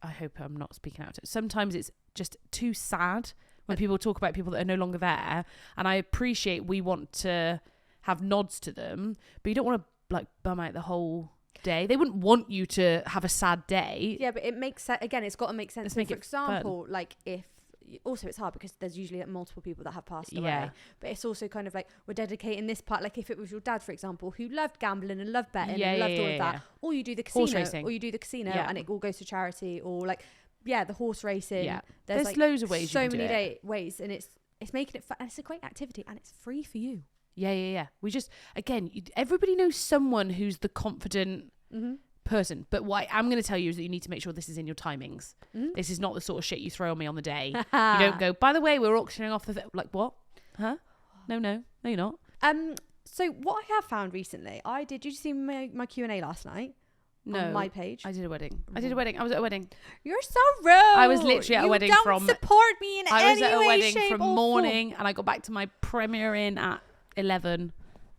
I hope I'm not speaking out, sometimes it's just too sad when people talk about people that are no longer there. And I appreciate we want to have nods to them, but you don't want to like bum out the whole day. They wouldn't want you to have a sad day. Yeah, but it makes sense. Again, it's got to make sense. Let's So make for it fun. example, like if also it's hard because there's usually like multiple people that have passed away. Yeah. But it's also kind of like we're dedicating this part. Like if it was your dad, for example, who loved gambling and loved betting Yeah, and loved yeah, all yeah, of that, yeah. or you do the Horse casino, racing. or you do the casino, Yeah. and it all goes to charity, or like the horse racing. Yeah. There's There's like loads of ways so you can many do it. ways, and it's making it fun. And it's a great activity, and it's free for you. Yeah. We just, again, everybody knows someone who's the confident Mm-hmm. person. But what I'm going to tell you is that you need to make sure this is in your timings. Mhm. This is not the sort of shit you throw on me on the day. You don't go, by the way, we're auctioning off the... Like, what? Huh? No, you're not. So what I have found recently, did you see my Q&A last night? No. On my page. I did a wedding. I was at a wedding. You're so rude. I was literally at a wedding don't from- support me in I any was at a way, wedding shape, from or form. morning and I got back to my premiering at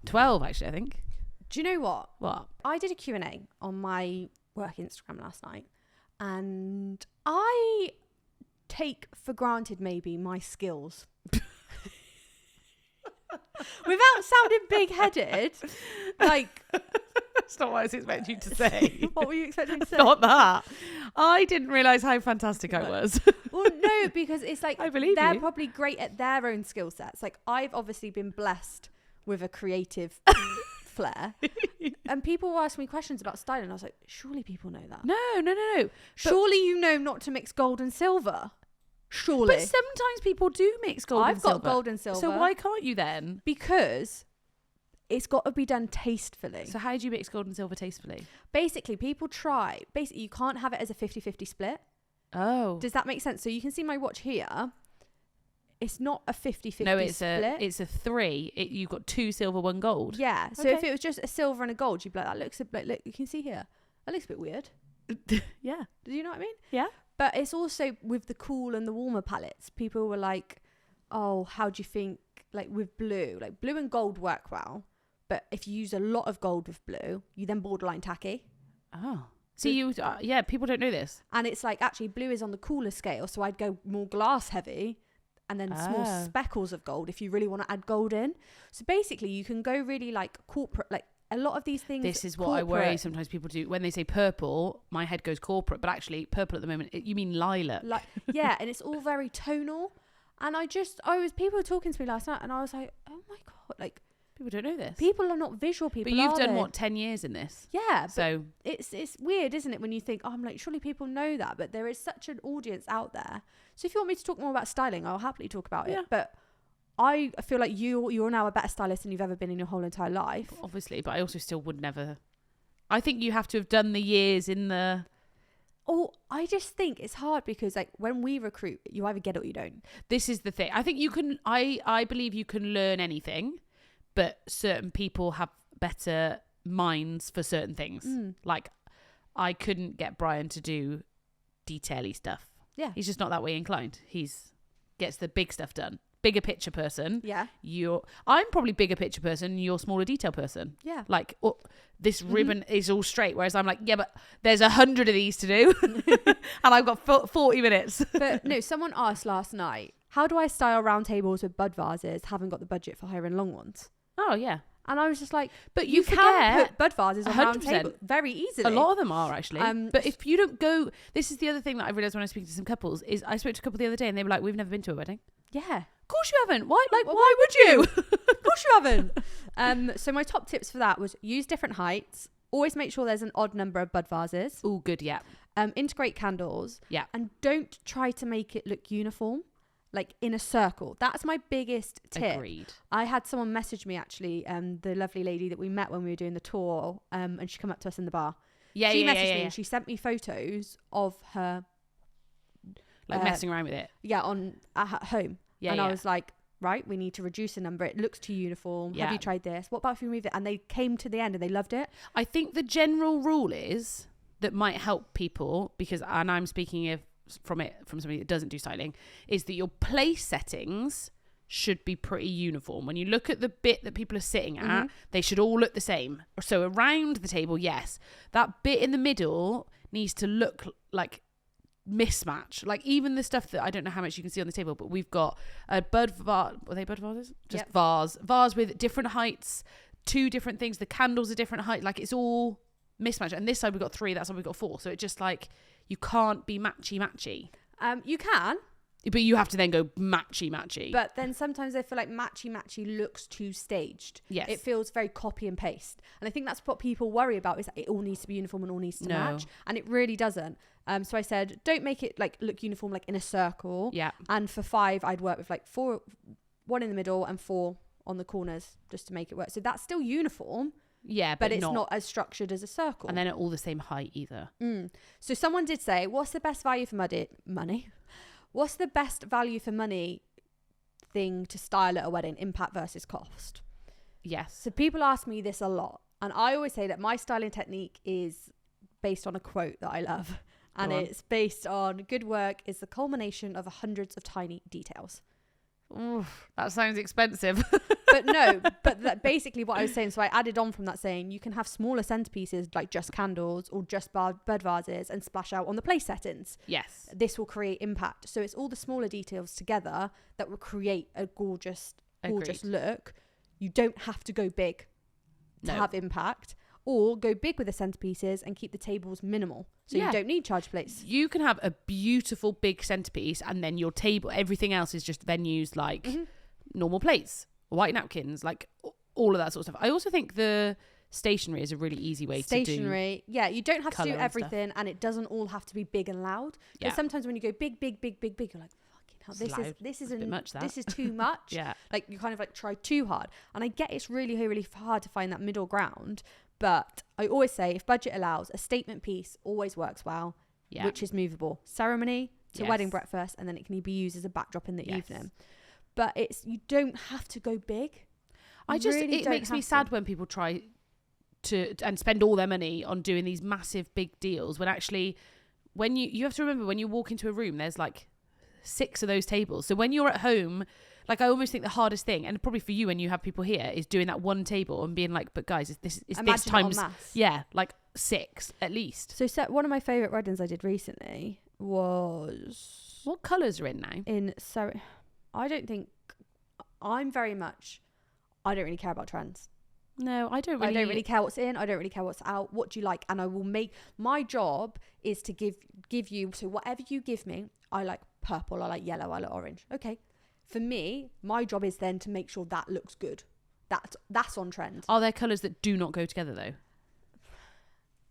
12 actually, I think. Do you know what? What? I did a Q&A on my work Instagram last night, and I take for granted maybe my skills. Without sounding big-headed, like... That's not what I was expecting you to say. What were you expecting to say? Not that. I didn't realise how fantastic I was. Well, no, because it's like I believe they're you. probably great at their own skill sets. Like, I've obviously been blessed with a creative flair. And people were asking me questions about styling. I was like, surely people know that. No. Surely you know not to mix gold and silver. Surely. But sometimes people do mix gold and I've silver. got gold and silver. So why can't you then? Because it's got to be done tastefully. So how do you mix gold and silver tastefully? Basically, people try. Basically, you can't have it as a 50-50 split. Oh. Does that make sense? So you can see my watch here. It's not a 50-50 No, split. it's a 3. You've got 2 silver, 1 gold. Yeah. So Okay. if it was just a silver and a gold, you'd be like, that looks a bit, look, you can see here. That looks a bit weird. Yeah. Do you know what I mean? Yeah. But it's also with the cool and the warmer palettes. People were like, oh, how do you think, like with blue? Like blue and gold work well. But if you use a lot of gold with blue, you then borderline tacky. Oh. So yeah, people don't know this. And it's like, actually, blue is on the cooler scale. So I'd go more glass heavy and then small speckles of gold if you really want to add gold in. So basically, you can go really like corporate, like a lot of these things. This is what I worry sometimes people do. When they say purple, my head goes corporate. But actually, purple at the moment, you mean lilac. Like, yeah, and it's all very tonal. And people were talking to me last night and I was like, oh my God, like, People don't know this. people are not visual people. But you've are done they? what, 10 years in this? Yeah. So It's weird, isn't it, when you think, oh, I'm like, surely people know that, but there is such an audience out there. So if you want me to talk more about styling, I'll happily talk about Yeah. it. But I feel like you're now a better stylist than you've ever been in your whole entire life. obviously, but I also still would never. I think you have to have done the years in the. Oh, I just think it's hard because like when we recruit, you either get it or you don't. This is the thing. I think you can. I believe you can learn anything, but certain people have better minds for certain things. Like, I couldn't get Brian to do detail-y stuff. Yeah. He's just not that way inclined. Gets the big stuff done. Bigger picture person. Yeah. I'm probably bigger picture person. You're smaller detail person. Yeah. Like, this ribbon is all straight, whereas I'm like, yeah, but there's 100 of these to do, and I've got 40 minutes. But no, someone asked last night, how do I style round tables with bud vases? Haven't got the budget for hiring long ones. Oh yeah, and I was just like, but you forget can put bud vases on round 100%. tables very easily. A lot of them are actually. Um, but if you don't go, this is the other thing that I realised when I was speaking to some couples is I spoke to a couple the other day and they were like, we've never been to a wedding. Yeah. Of course you haven't. Why? Like, why would you? Of course you haven't. So my top tips for that was use different heights. Always make sure there's an odd number of bud vases. Oh, good. Yeah. Integrate candles. Yeah. And don't try to make it look uniform, like in a circle. That's my biggest tip. Agreed. I had someone message me actually, the lovely lady that we met when we were doing the tour, and she come up to us in the bar. Yeah, she yeah, messaged yeah, me and she sent me photos of her, like messing around with it. yeah, at home. Yeah, and yeah. I was like, right, we need to reduce the number. It looks too uniform. Yeah. Have you tried this? What about if we remove it? And they came to the end and they loved it. I think the general rule is that might help people because, and I'm speaking from somebody that doesn't do styling, is that your place settings should be pretty uniform. When you look at the bit that people are sitting at, they should all look the same. So around the table, yes, that bit in the middle needs to look like mismatch. Like even the stuff that I don't know how much you can see on the table, but we've got a bud vase. Are they bud vases? Just Yep. vase with different heights, 2 different things. The candles are different height. Like it's all mismatch. And this side we've got 3, that side we've got 4. So it just like you can't be matchy. You can, But you have to then go matchy. but then sometimes I feel like matchy looks too staged. Yes. It feels very copy and paste. And I think that's what people worry about is that it all needs to be uniform and all needs to No. match. And it really doesn't. So I said, don't make it like look uniform, like in a circle. Yeah. And for 5, I'd work with like 4, 1 in the middle and 4 on the corners just to make it work. So that's still uniform, Yeah, but it's not as structured as a circle. And they're not all the same height either. So someone did say, what's the best value for money? What's the best value for money thing to style at a wedding, impact versus cost? Yes. So people ask me this a lot. And I always say that my styling technique is based on a quote that I love. And Go on. it's based on good work is the culmination of hundreds of tiny details. Oof, that sounds expensive. But basically what I was saying, so I added on from that saying you can have smaller centerpieces like just candles or just bed vases and splash out on the place settings. Yes. This will create impact. So it's all the smaller details together that will create a gorgeous look. You don't have to go big to have impact, or go big with the centerpieces and keep the tables minimal. So you don't need charge plates. You can have a beautiful big centerpiece and then your table, everything else is just venues like normal plates, white napkins, like all of that sort of stuff. I also think the stationery is a really easy way to do. Stationery, yeah. You don't have to do everything, and it doesn't all have to be big and loud. Because sometimes when you go big, you're like, this is too much. Yeah, like you kind of like try too hard, and I get it's really, really hard to find that middle ground. But I always say, if budget allows, a statement piece always works well, which is movable. Ceremony to wedding breakfast, and then it can be used as a backdrop in the evening. But you don't have to go big. It makes me sad when people try to and spend all their money on doing these massive big deals, when actually, when you have to remember, when you walk into a room, there's like 6 of those tables. So when you're at home, like I almost think the hardest thing, and probably for you when you have people here, is doing that one table and being like, but guys, is this times like 6 at least. So one of my favourite weddings I did recently was, what colours are in now? I don't really care about trends. No, I don't really care what's in. I don't really care what's out. What do you like? And I will my job is to give you, so whatever you give me, I like purple, I like yellow, I like orange. Okay. For me, my job is then to make sure that looks good. That's on trend. Are there colours that do not go together though?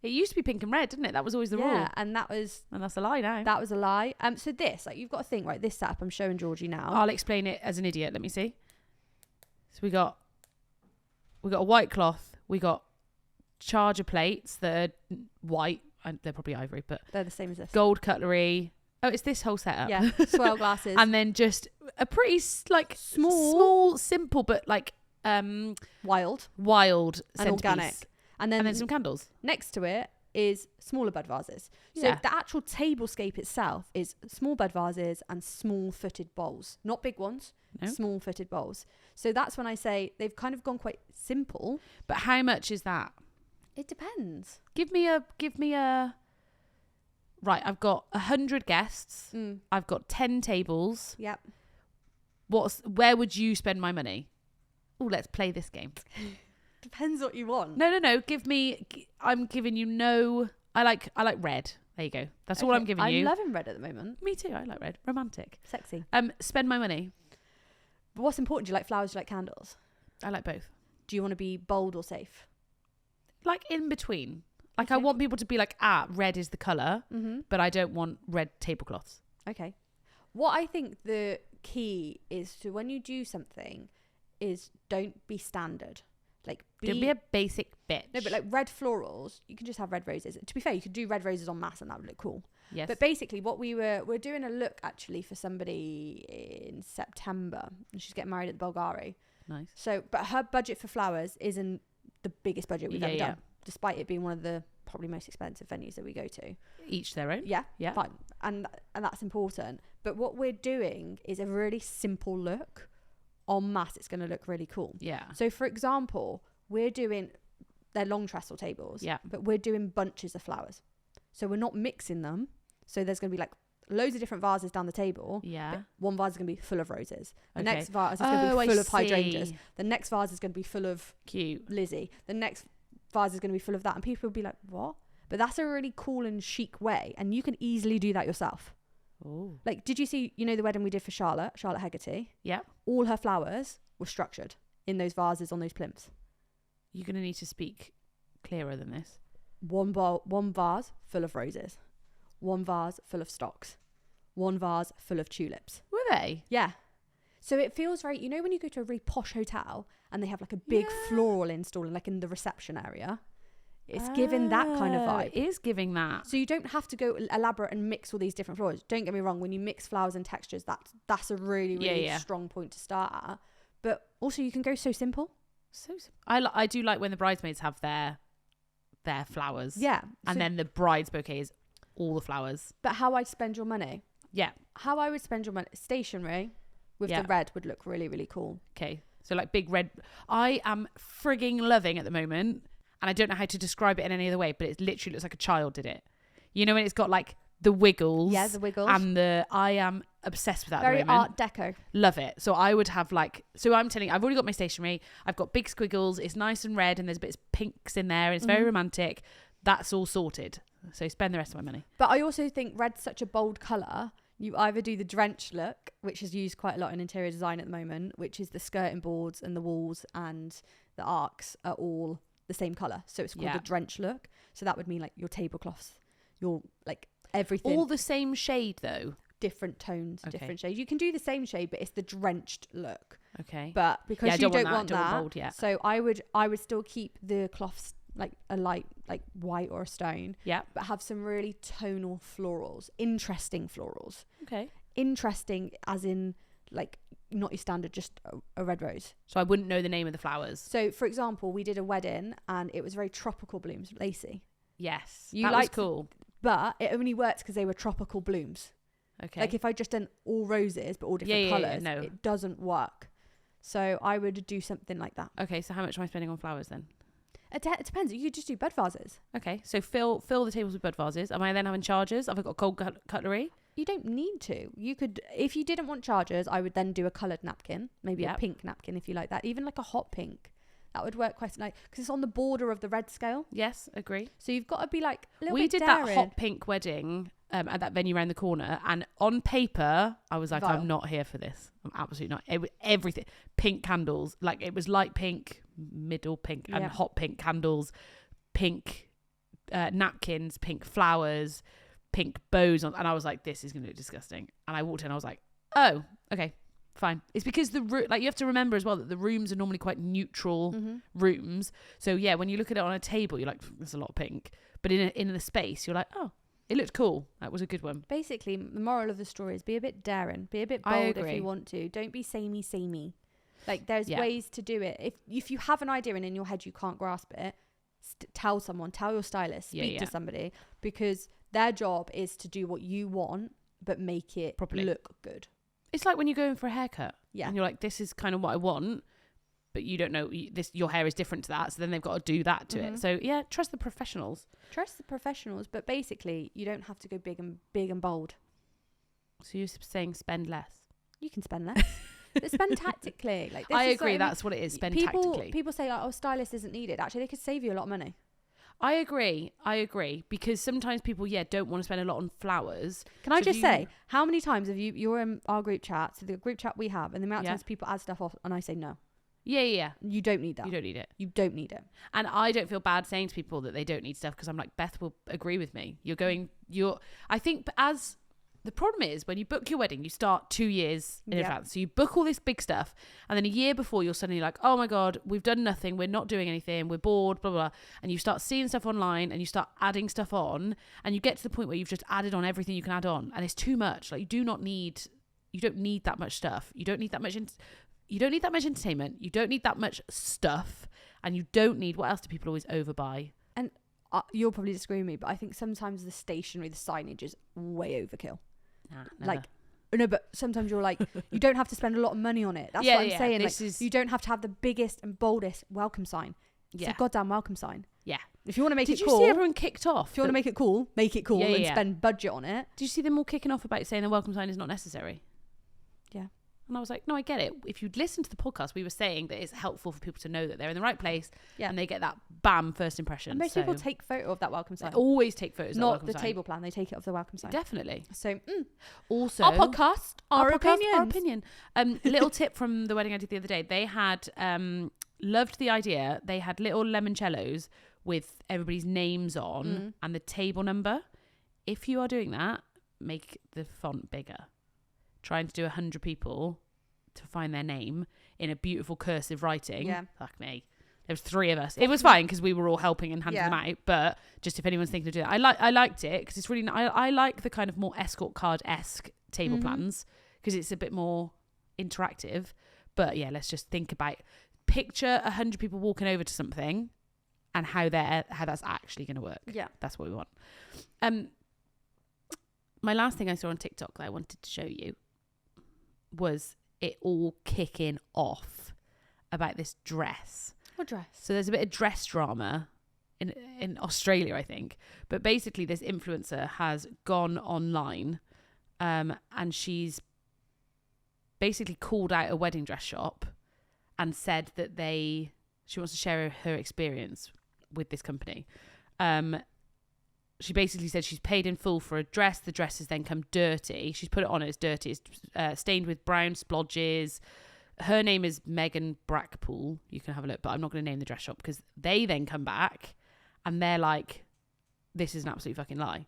It used to be pink and red, didn't it? That was always the rule. Yeah, and that's a lie now. That was a lie. So this, like, you've got to think, right, this setup I'm showing Georgie now. I'll explain it as an idiot. Let me see. So we got a white cloth. We got charger plates that are white. They're probably ivory, but they're the same as this. Gold cutlery. Oh, it's this whole setup. Yeah, swirl glasses. And then just a pretty like small, simple, but like wild and organic. And then some candles. Next to it is smaller bud vases. So the actual tablescape itself is small bud vases and small footed bowls. Not big ones, small footed bowls. So that's when I say they've kind of gone quite simple. But how much is that? It depends. Give me a right, I've got 100 guests. I've got 10 tables. Yep. Where would you spend my money? Oh, let's play this game. Depends what you want. No. I'm giving you no. I like red. There you go. That's all I'm giving you. I'm loving red at the moment. Me too. I like red. Romantic. Sexy. Spend my money. But what's important? Do you like flowers? Do you like candles? I like both. Do you want to be bold or safe? Like in between. Like I want people to be like, red is the colour, but I don't want red tablecloths. Okay. What I think the key is to, when you do something, is don't be standard. Like don't be a basic bitch. No, but like red florals, you can just have red roses. To be fair, you could do red roses en masse and that would look cool. Yes. But basically what we're doing a look actually for somebody in September, and she's getting married at the Bulgari. Nice. So, but her budget for flowers isn't the biggest budget we've ever done, despite it being one of the probably most expensive venues that we go to. Each their own. Yeah. Fine. And that's important. But what we're doing is a really simple look. En masse, it's going to look really cool. Yeah. So for example, they're long trestle tables. Yeah. But we're doing bunches of flowers. So we're not mixing them. So there's going to be like loads of different vases down the table. Yeah. One vase is going to be full of roses. The next vase is going to be full of hydrangeas. The next vase is going to be full of cute Lizzie. The next vase is going to be full of that. And people will be like, what? But that's a really cool and chic way. And you can easily do that yourself. Oh. Like, did you see, the wedding we did for Charlotte Hegarty? Yeah. All her flowers were structured in those vases on those plimps. You're going to need to speak clearer than this. One vase full of roses. One vase full of stocks. One vase full of tulips. Were they? Yeah. So it feels very, when you go to a really posh hotel and they have like a big floral installed like in the reception area. It's giving that kind of vibe. It is giving that. So you don't have to go elaborate and mix all these different flowers. Don't get me wrong. When you mix flowers and textures, that's a really, really strong point to start at. But also you can go so simple. I do like when the bridesmaids have their flowers. Yeah. And then the bride's bouquet is all the flowers. But how I'd spend your money. Yeah. How I would spend your money. Stationery with the red would look really, really cool. Okay. So like big red. I am frigging loving at the moment, and I don't know how to describe it in any other way, but it literally looks like a child did it. You know, when it's got like the wiggles. Yeah, the wiggles. And I am obsessed with that Very at the moment. Art Deco. Love it. So I would have like, so I'm telling you, I've already got my stationery. I've got big squiggles. It's nice and red and there's bits of pinks in there. It's very romantic. That's all sorted. So spend the rest of my money. But I also think red's such a bold colour. You either do the drenched look, which is used quite a lot in interior design at the moment, which is the skirting boards and the walls and the arcs are all the same colour. So it's called the drenched look. So that would mean like your tablecloths, your like everything. All the same shade though? Different tones, different shades. You can do the same shade, but it's the drenched look. Okay. But because you don't want that, bold, so I would still keep the cloths like a light, like white or a stone. Yeah. But have some really tonal florals, interesting florals. Okay. Interesting as in like not your standard, just a red rose. So I wouldn't know the name of the flowers. So for example, we did a wedding and it was very tropical blooms, lacy. Yes. You that was cool. But it only works because they were tropical blooms. Okay. Like if I just done all roses but all different colours, it doesn't work. So I would do something like that. Okay, so how much am I spending on flowers then? It depends. You could just do bud vases. Okay, so fill the tables with bud vases. Am I then having chargers? Have I got cold cutlery? You don't need to. You could, if you didn't want chargers, I would then do a coloured napkin, maybe a pink napkin if you like that. Even like a hot pink. That would work quite nice because it's on the border of the red scale. Yes, agree. So you've got to be like a little bit bit daring. That hot pink wedding at that venue around the corner, and on paper I was like, Vile. I'm not here for this. I'm absolutely not. It was everything pink candles, like it was light pink, middle pink, and hot pink candles, pink napkins, pink flowers, pink bows on, and I was like, this is gonna look disgusting. And I walked in, I was like, oh, okay. Fine. It's because you have to remember as well that the rooms are normally quite neutral rooms. So yeah, when you look at it on a table, you're like, there's a lot of pink. But in the space, you're like, oh, it looked cool. That was a good one. Basically, the moral of the story is be a bit daring, be a bit bold if you want to. Don't be samey. Like there's ways to do it. If you have an idea and in your head you can't grasp it, tell someone, tell your stylist, speak to somebody, because their job is to do what you want but make it properly look good. It's like when you go in for a haircut. Yeah. And you're like, this is kind of what I want, but you don't know your hair is different to that. So then they've got to do that to it. So yeah, trust the professionals. Trust the professionals, but basically you don't have to go big and bold. So you're saying spend less. You can spend less. But spend tactically. Like I agree. That's what it is. Spend tactically. People say, oh, stylist isn't needed. Actually, they could save you a lot of money. I agree. Because sometimes people, don't want to spend a lot on flowers. Can I just say, how many times have you're in our group chat, so the group chat we have, and the amount of times people add stuff off, and I say no. Yeah. You don't need that. You don't need it. You don't need it. And I don't feel bad saying to people that they don't need stuff because I'm like, Beth will agree with me. I think as the problem is when you book your wedding, you start 2 years in advance. So you book all this big stuff and then a year before you're suddenly like, oh my God, we've done nothing. We're not doing anything. We're bored, blah, blah, blah. And you start seeing stuff online and you start adding stuff on and you get to the point where you've just added on everything you can add on and it's too much. Like you don't need that much stuff. You don't need that much entertainment. You don't need that much stuff. And you don't need, what else do people always overbuy? And you'll probably disagree with me, but I think sometimes the stationery, the signage is way overkill. Nah, like, no, but sometimes you're like, you don't have to spend a lot of money on it. That's what I'm saying. Like, you don't have to have the biggest and boldest welcome sign. It's a goddamn welcome sign. Yeah. If you want to make it cool. Did you see everyone kicked off? If you want to make it cool and spend budget on it. Did you see them all kicking off about saying the welcome sign is not necessary? Yeah. And I was like, no, I get it. If you'd listened to the podcast, we were saying that it's helpful for people to know that they're in the right place and they get that bam first impression. And most people take photo of that welcome sign. They always take photos of that welcome sign. Not the table plan, they take it of the welcome sign. Definitely. So, also, our podcast, our opinion. Little tip from the wedding I did the other day. They had, loved the idea. They had little limoncellos with everybody's names on and the table number. If you are doing that, make the font bigger. Trying to do 100 people to find their name in a beautiful cursive writing. Yeah. Fuck me. There was 3 of us. It was fine because we were all helping and handing them out. But just if anyone's thinking of doing that, I liked it because it's really. I like the kind of more escort card-esque table plans because it's a bit more interactive. But yeah, let's just think about picture 100 people walking over to something and how that's actually going to work. Yeah, that's what we want. My last thing I saw on TikTok that I wanted to show you was it all kicking off about this dress. What dress? So there's a bit of dress drama in Australia, I think. But basically this influencer has gone online and she's basically called out a wedding dress shop and said that she wants to share her experience with this company. She basically said she's paid in full for a dress. The dress has then come dirty. She's put it on and it's dirty. It's stained with brown splodges. Her name is Megan Brackpool. You can have a look, but I'm not going to name the dress shop because they then come back and they're like, this is an absolute fucking lie.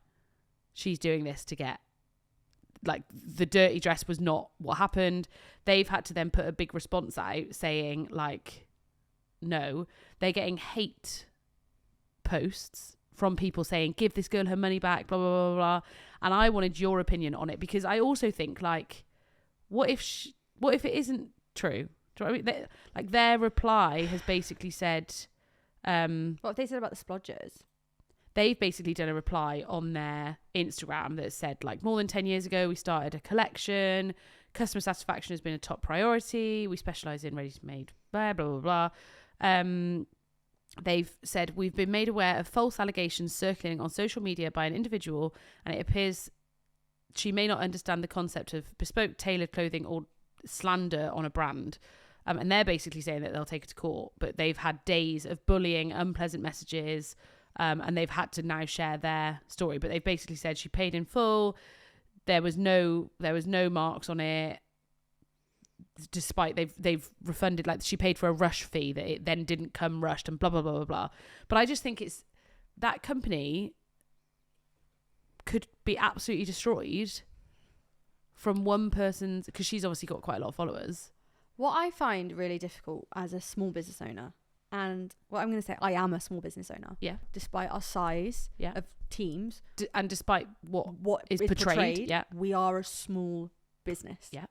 She's doing this to get, like, the dirty dress was not what happened. They've had to then put a big response out saying, like, no. They're getting hate posts from people saying, give this girl her money back, blah, blah, blah, blah. And I wanted your opinion on it because I also think, like, what if it isn't true? Do you know what I mean? Like, their reply has basically said... what have they said about the splodges? They've basically done a reply on their Instagram that said, like, more than 10 years ago, we started a collection. Customer satisfaction has been a top priority. We specialise in ready-to-made, blah, blah, blah, blah. They've said, we've been made aware of false allegations circulating on social media by an individual, and it appears she may not understand the concept of bespoke tailored clothing or slander on a brand. And they're basically saying that they'll take it to court, but they've had days of bullying, unpleasant messages, and they've had to now share their story. But they've basically said she paid in full. There was no marks on it. Despite they've refunded, like, she paid for a rush fee that it then didn't come rushed and blah blah blah blah blah. But I just think it's that company could be absolutely destroyed from one person's, because she's obviously got quite a lot of followers. What I find really difficult as a small business owner, and what I'm going to say, I am a small business owner. Yeah. Despite our size of teams, and despite what is portrayed, we are a small business. Yeah.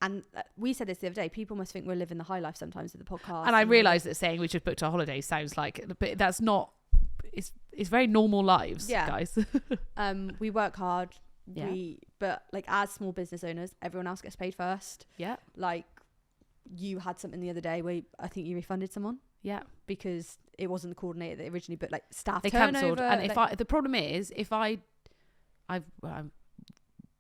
And we said this the other day. People must think we're living the high life sometimes with the podcast. And I realise that saying we just booked our holidays sounds like, but that's not. It's very normal lives, guys. We work hard. Yeah. But like, as small business owners, everyone else gets paid first. Yeah. Like, you had something the other day where I think you refunded someone. Yeah. Because it wasn't coordinated originally, but like staff they turnover. Cancelled. And the problem is, I'm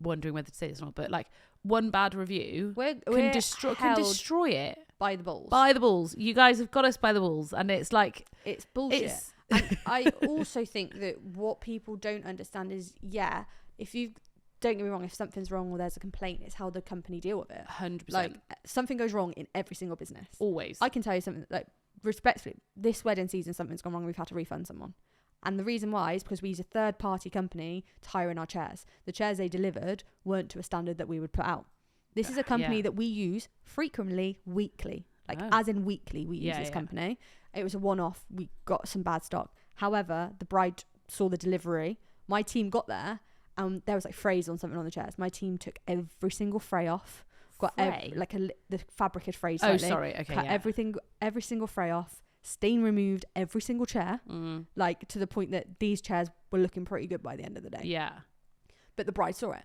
wondering whether to say this or not, but like, one bad review can destroy it. By the balls. By the balls. You guys have got us by the balls. And it's like... It's bullshit. And I also think that what people don't understand is, if you... Don't get me wrong, if something's wrong or there's a complaint, it's how the company deal with it. 100%. Like, something goes wrong in every single business. Always. I can tell you something, like, respectfully, this wedding season, something's gone wrong, we've had to refund someone. And the reason why is because we use a third-party company to hire in our chairs. The chairs they delivered weren't to a standard that we would put out. This is a company that we use frequently, weekly. Like, as in weekly, we use this company. It was a one-off. We got some bad stock. However, the bride saw the delivery. My team got there, and there was, like, frays on something on the chairs. My team took every single fray off. Got the fabric had frayed slightly. Oh, sorry. Okay, cut every single fray off. Stain removed every single chair, like, to the point that these chairs were looking pretty good by the end of the day. Yeah. But the bride saw it.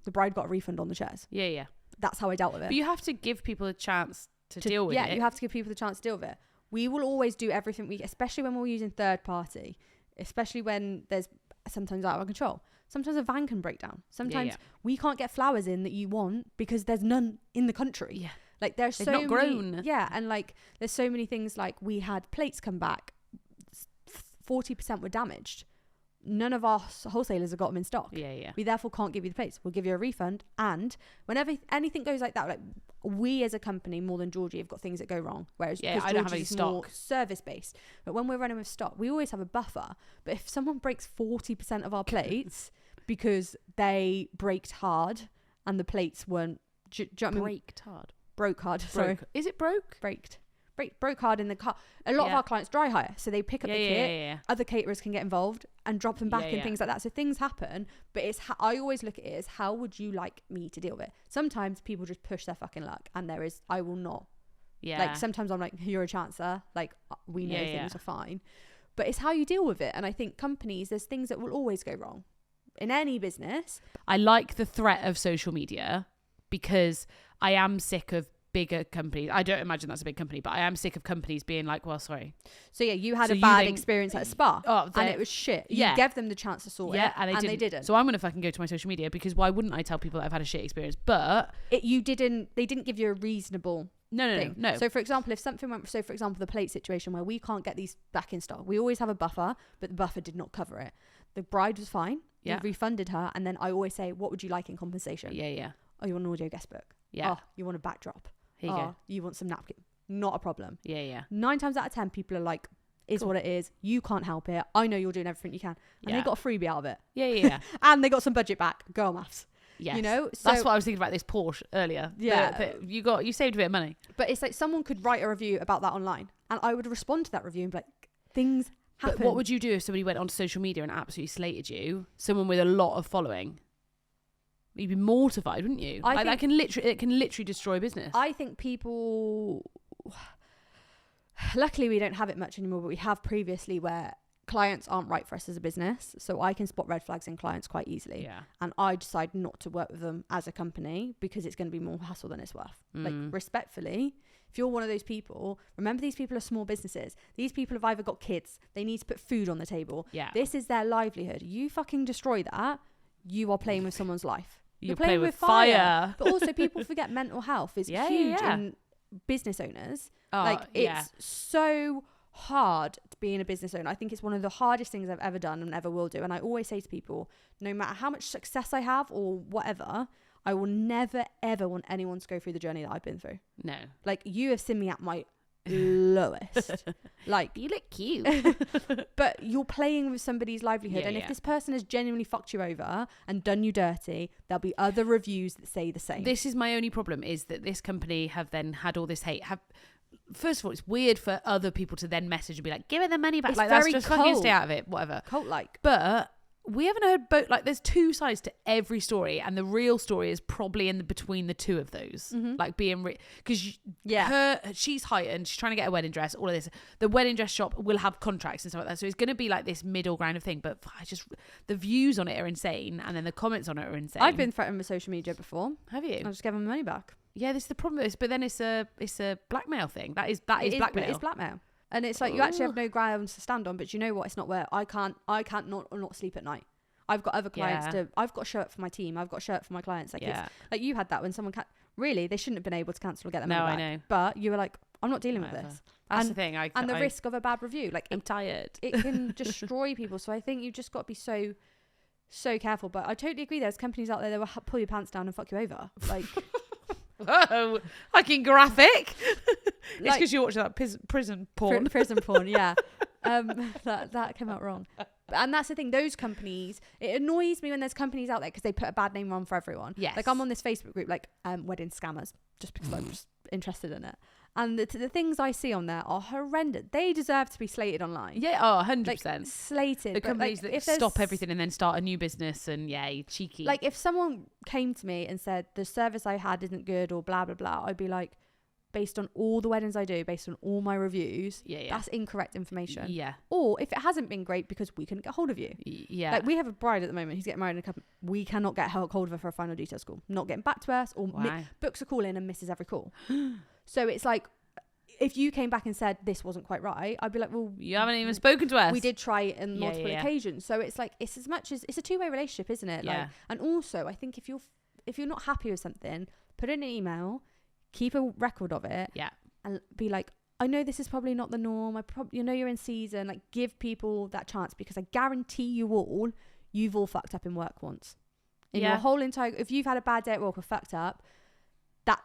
The bride got a refund on the chairs. Yeah. That's how I dealt with it. But you have to give people a chance to deal with it. Yeah, you have to give people the chance to deal with it. We will always do everything especially when we're using third party, especially when there's sometimes out of our control. Sometimes a van can break down. Sometimes we can't get flowers in that you want because there's none in the country. Yeah. Like, they've so not grown. Yeah, and like, there's so many things. Like, we had plates come back, 40% were damaged. None of our wholesalers have got them in stock. Yeah. We therefore can't give you the plates. We'll give you a refund. And whenever anything goes like that, like, we as a company, more than Georgie, have got things that go wrong. Whereas I don't have any stock. More service based. But when we're running with stock, we always have a buffer. But if someone breaks 40% of our plates because they braked hard and the plates weren't, do you know what I mean? Braked hard. Broke hard. Sorry. Is it broke? Broke hard in the car. A lot of our clients dry hire, so they pick up the kit. Yeah. Other caterers can get involved and drop them back and things like that. So things happen, but I always look at it as, how would you like me to deal with it? Sometimes people just push their fucking luck, and I will not. Yeah. Like, sometimes I'm like, you're a chancer. Like, we know things are fine, but it's how you deal with it. And I think companies, there's things that will always go wrong in any business. I like the threat of social media because I am sick of bigger companies. I don't imagine that's a big company, but I am sick of companies being like, well, sorry. So yeah, you had So a you bad think- experience at a spa, Oh, and it was shit. You Yeah. gave them the chance to sort it, and they didn't. didn't. So I'm going to fucking go to my social media, because why wouldn't I tell people that I've had a shit experience? But They didn't give you a reasonable no. thing. So for example, if something went, so for example, the plate situation where we can't get these back in stock, we always have a buffer, but the buffer did not cover it. The bride was fine. Yeah. We refunded her, and then I always say, what would you like in compensation? Yeah. Oh, you want an audio guest book? Yeah. Oh, you want a backdrop? Here you go. You want some napkin? Not a problem. Yeah. 9 times out of 10, people are like, is Cool. what it is. You can't help it. I know you're doing everything you can. And Yeah. they got a freebie out of it. Yeah. And they got some budget back. Girl maths. Yes. You know? So, That's what I was thinking about this Porsche earlier. Yeah. That you saved a bit of money. but it's like someone could write a review about that online, and I would respond to that review and be like, things happen. But what would you do if somebody went onto social media and absolutely slated you? Someone with a lot of following. You'd be mortified, wouldn't you? It can literally destroy business. I think people... Luckily, we don't have it much anymore, but we have previously where clients aren't right for us as a business. So I can spot red flags in clients quite easily. Yeah. And I decide not to work with them as a company because it's going to be more hassle than it's worth. Like, respectfully, if you're one of those people, remember these people are small businesses. These people have either got kids, they need to put food on the table. Yeah. This is their livelihood. You fucking destroy that, you are playing with someone's life. You're playing playing with with fire. But also, people forget mental health is Yeah, huge yeah. in business owners. Oh, It's so hard to be a business owner. I think it's one of the hardest things I've ever done and ever will do. And I always say to people, no matter how much success I have or whatever, I will never ever want anyone to go through the journey that I've been through. No. Like, you have seen me at my lowest. Like, You look cute. but you're playing with somebody's livelihood. Yeah, and if yeah. this person has genuinely fucked you over and done you dirty, there'll be other reviews that say the same. This is my only problem, is that this company have then had all this hate. First of all, it's weird for other people to then message and be like, give her the money back. It's Like, that's very just fucking cold. stay out of it, whatever. Cult-like. But we haven't heard both. Like, there's two sides to every story, and the real story is probably in the between the two of those. Like, being because she's heightened, she's trying to get a wedding dress, all of this. The wedding dress shop will have contracts and stuff like that, so it's going to be like this middle ground of thing. But the views on it are insane, and then the comments on it are insane. I've been threatened with social media before. Have you? I'll just give them the money back. Yeah, this is the problem with this. But then it's a blackmail thing. That is blackmail. It's blackmail. And it's like, you actually have no grounds to stand on, but you know what? It's not where I can't not sleep at night. I've got other clients I've got a shirt for my team. I've got a shirt for my clients. Like, it's like you had that when someone really, they shouldn't have been able to cancel or get their money back. I know. But you were like, I'm not dealing with Whatever. this. That's the thing. And the risk of a bad review, like, I'm tired. it can destroy people. So I think you've just got to be so careful. But I totally agree. There's companies out there that will pull your pants down and fuck you over. Like, Oh, fucking graphic. It's Like- because you watch that prison porn. prison porn, yeah. That came out wrong. And that's the thing, those companies, it annoys me when there's companies out there because they put a bad name on for everyone. Yes. Like, I'm on this Facebook group, like, wedding scammers, just because I'm just interested in it. And the things I see on there are horrendous. They deserve to be slated online. Yeah, oh, 100%. Like, slated. The But, companies like, that if there's- stop everything and then start a new business, and cheeky. Like, if someone came to me and said, the service I had isn't good or blah, blah, blah, I'd be like, based on all the weddings I do, based on all my reviews, that's incorrect information. Yeah. Or if it hasn't been great because we couldn't get hold of you. Yeah. Like, we have a bride at the moment who's getting married in a couple. We cannot get hold of her for a final details call. Not getting back to us, or Wow. books a call in and misses every call. So it's like, if you came back and said this wasn't quite right, I'd be like, well, You haven't even spoken to us. we did try it on Yeah, multiple yeah. occasions. So it's like, it's as much as it's a two-way relationship, isn't it? Yeah. Like, and also, I think if you're not happy with something, put in an email, keep a record of it, Yeah. and be like, I know this is probably not the norm. You're in season. Like, give people that chance, because I guarantee you've all fucked up in work once. In your whole entire, if you've had a bad day at work or fucked up,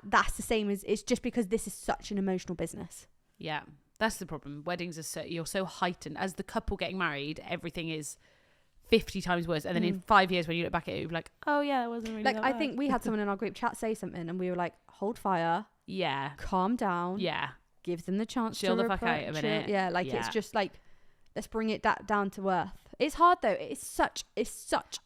that's the same as, it's just because this is such an emotional business. Yeah. That's the problem. Weddings are you're so heightened. As the couple getting married, everything is 50 times worse. And then in 5 years, when you look back at it, you're like, oh yeah, that wasn't really Like, that I bad. think we had someone in our group chat say something, and we were like, hold fire, Yeah. calm down, Yeah. give them the chance Chill to the fuck out a chill. minute. Yeah, like, Yeah. it's just like, let's bring it down to earth. It's hard though. It's such a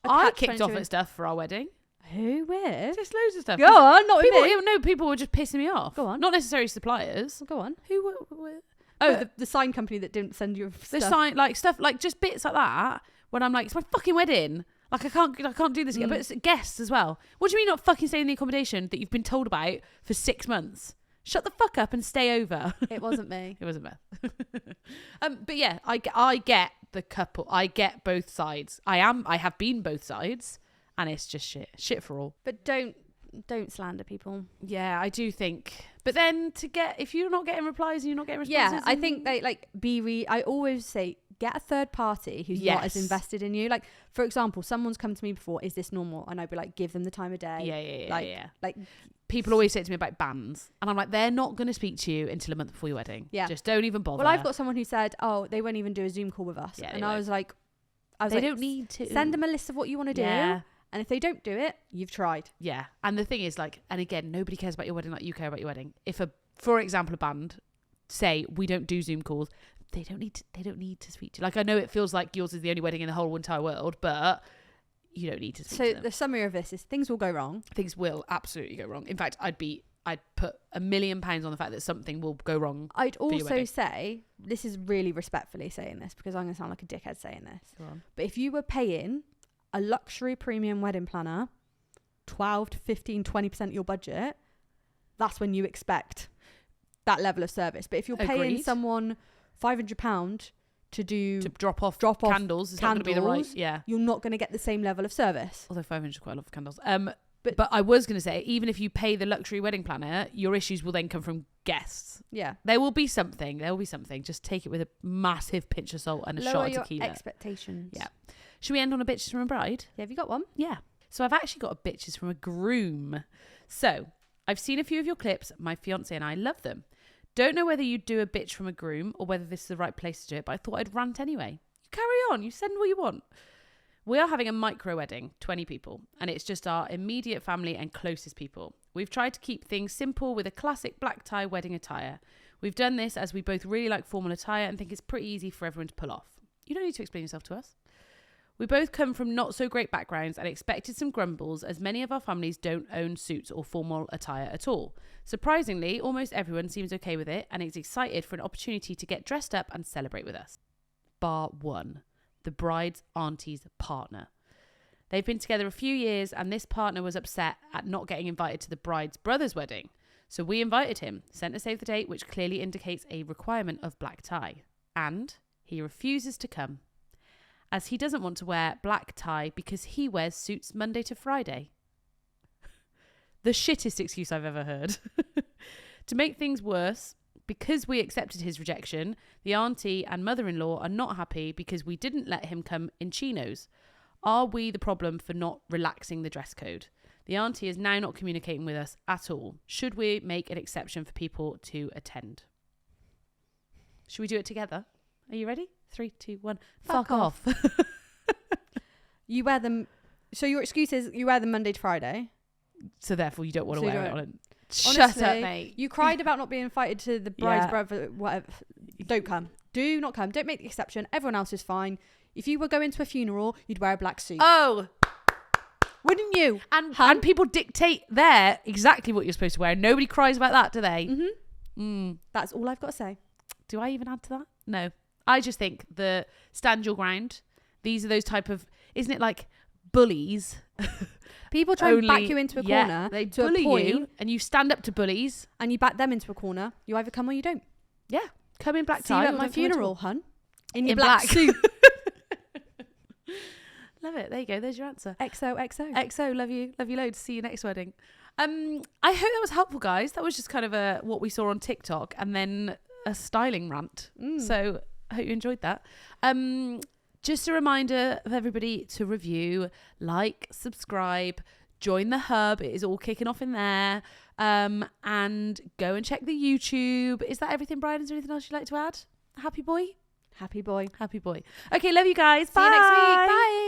I catch kicked off 22. at stuff for our wedding. Who with? Just loads of stuff. Go on, not with People, me. no, people were just pissing me off. Go on. Not necessarily suppliers. Go on. Who were Oh, the sign company that didn't send you the stuff. sign, like stuff, like just bits like that. When I'm like, it's my fucking wedding. Like, I can't do this again. But it's guests as well. What do you mean not fucking staying in the accommodation that you've been told about for 6 months? shut the fuck up and stay over. It wasn't me. It wasn't Beth. But yeah, I get the couple. I get both sides. I have been both sides, and it's just shit for all. But don't slander people. Yeah, I do think. But then if you're not getting replies and you're not getting responses. Yeah, I think they I always say get a third party who's not as invested in you. Like, for example, someone's come to me before, is this normal? And I'd be like, give them the time of day. Yeah. Like, people always say to me about bands, and I'm like, they're not going to speak to you until a month before your wedding. Yeah. Just don't even bother. Well, I've got someone who said, oh, they won't even do a Zoom call with us. Yeah, and I was like, they don't need to. Send them a list of what you want to do. Yeah. And if they don't do it, you've tried. Yeah. And the thing is, like, and again, nobody cares about your wedding like you care about your wedding. If for example, a band say we don't do Zoom calls, they don't need to speak to you. Like, I know it feels like yours is the only wedding in the whole entire world, but you don't need to speak to them. So the summary of this is things will go wrong. Things will absolutely go wrong. In fact, I'd put £1 million on the fact that something will go wrong. I'd also say, this is really respectfully saying this because I'm going to sound like a dickhead saying this. Go on. But if you were paying a luxury premium wedding planner 12 to 15, 20% of your budget, that's when you expect that level of service. But if you're paying someone £500 to drop off candles, it's not going to be the right. Yeah, you're not going to get the same level of service. Although 500 is quite a lot for candles. But I was going to say, even if you pay the luxury wedding planner, your issues will then come from guests. Yeah, there will be something. Just take it with a massive pinch of salt and a shot of tequila. Lower your expectations. Yeah. Should we end on a bitches from a bride? Yeah, have you got one? Yeah. So I've actually got a bitches from a groom. So I've seen a few of your clips. My fiance and I love them. Don't know whether you'd do a bitch from a groom or whether this is the right place to do it, but I thought I'd rant anyway. You carry on. You send what you want. We are having a micro wedding, 20 people, and it's just our immediate family and closest people. We've tried to keep things simple with a classic black tie wedding attire. We've done this as we both really like formal attire and think it's pretty easy for everyone to pull off. You don't need to explain yourself to us. We both come from not so great backgrounds and expected some grumbles as many of our families don't own suits or formal attire at all. Surprisingly, almost everyone seems okay with it and is excited for an opportunity to get dressed up and celebrate with us. Bar one, the bride's auntie's partner. They've been together a few years and this partner was upset at not getting invited to the bride's brother's wedding. So we invited him, sent a save the date which clearly indicates a requirement of black tie. And he refuses to come, as he doesn't want to wear black tie because he wears suits Monday to Friday. The shittest excuse I've ever heard. To make things worse, because we accepted his rejection, the auntie and mother-in-law are not happy because we didn't let him come in chinos. Are we the problem for not relaxing the dress code? The auntie is now not communicating with us at all. Should we make an exception for people to attend? Should we do it together? Are you ready? 3, 2, 1. Fuck off. You wear them. So your excuse is you wear them Monday to Friday. So therefore you don't want to wear it on it. Honestly, Shut up, mate. You cried about not being invited to the bride's brother. Whatever. Don't come. Do not come. Don't make the exception. Everyone else is fine. If you were going to a funeral, you'd wear a black suit. Oh, wouldn't you? And people dictate there exactly what you're supposed to wear. Nobody cries about that, do they? Mm-hmm. That's all I've got to say. Do I even add to that? No. I just think the stand your ground. These are those type of, isn't it like bullies? People try and back you into a corner. They to bully a point, you and you stand up to bullies. And you back them into a corner. You either come or you don't. Yeah. Come in black See tie. you at my funeral, hun. In your black suit. Love it. There you go. There's your answer. XOXO. XO. Love you. Love you loads. See you next wedding. I hope that was helpful, guys. That was just kind of what we saw on TikTok and then a styling rant. So I hope you enjoyed that. Just a reminder of everybody to review, like, subscribe, join the hub. It is all kicking off in there. And go and check the YouTube. Is that everything, Brian? Is there anything else you'd like to add? Happy boy? Happy boy. Happy boy. Okay, love you guys. See Bye. you next week. Bye.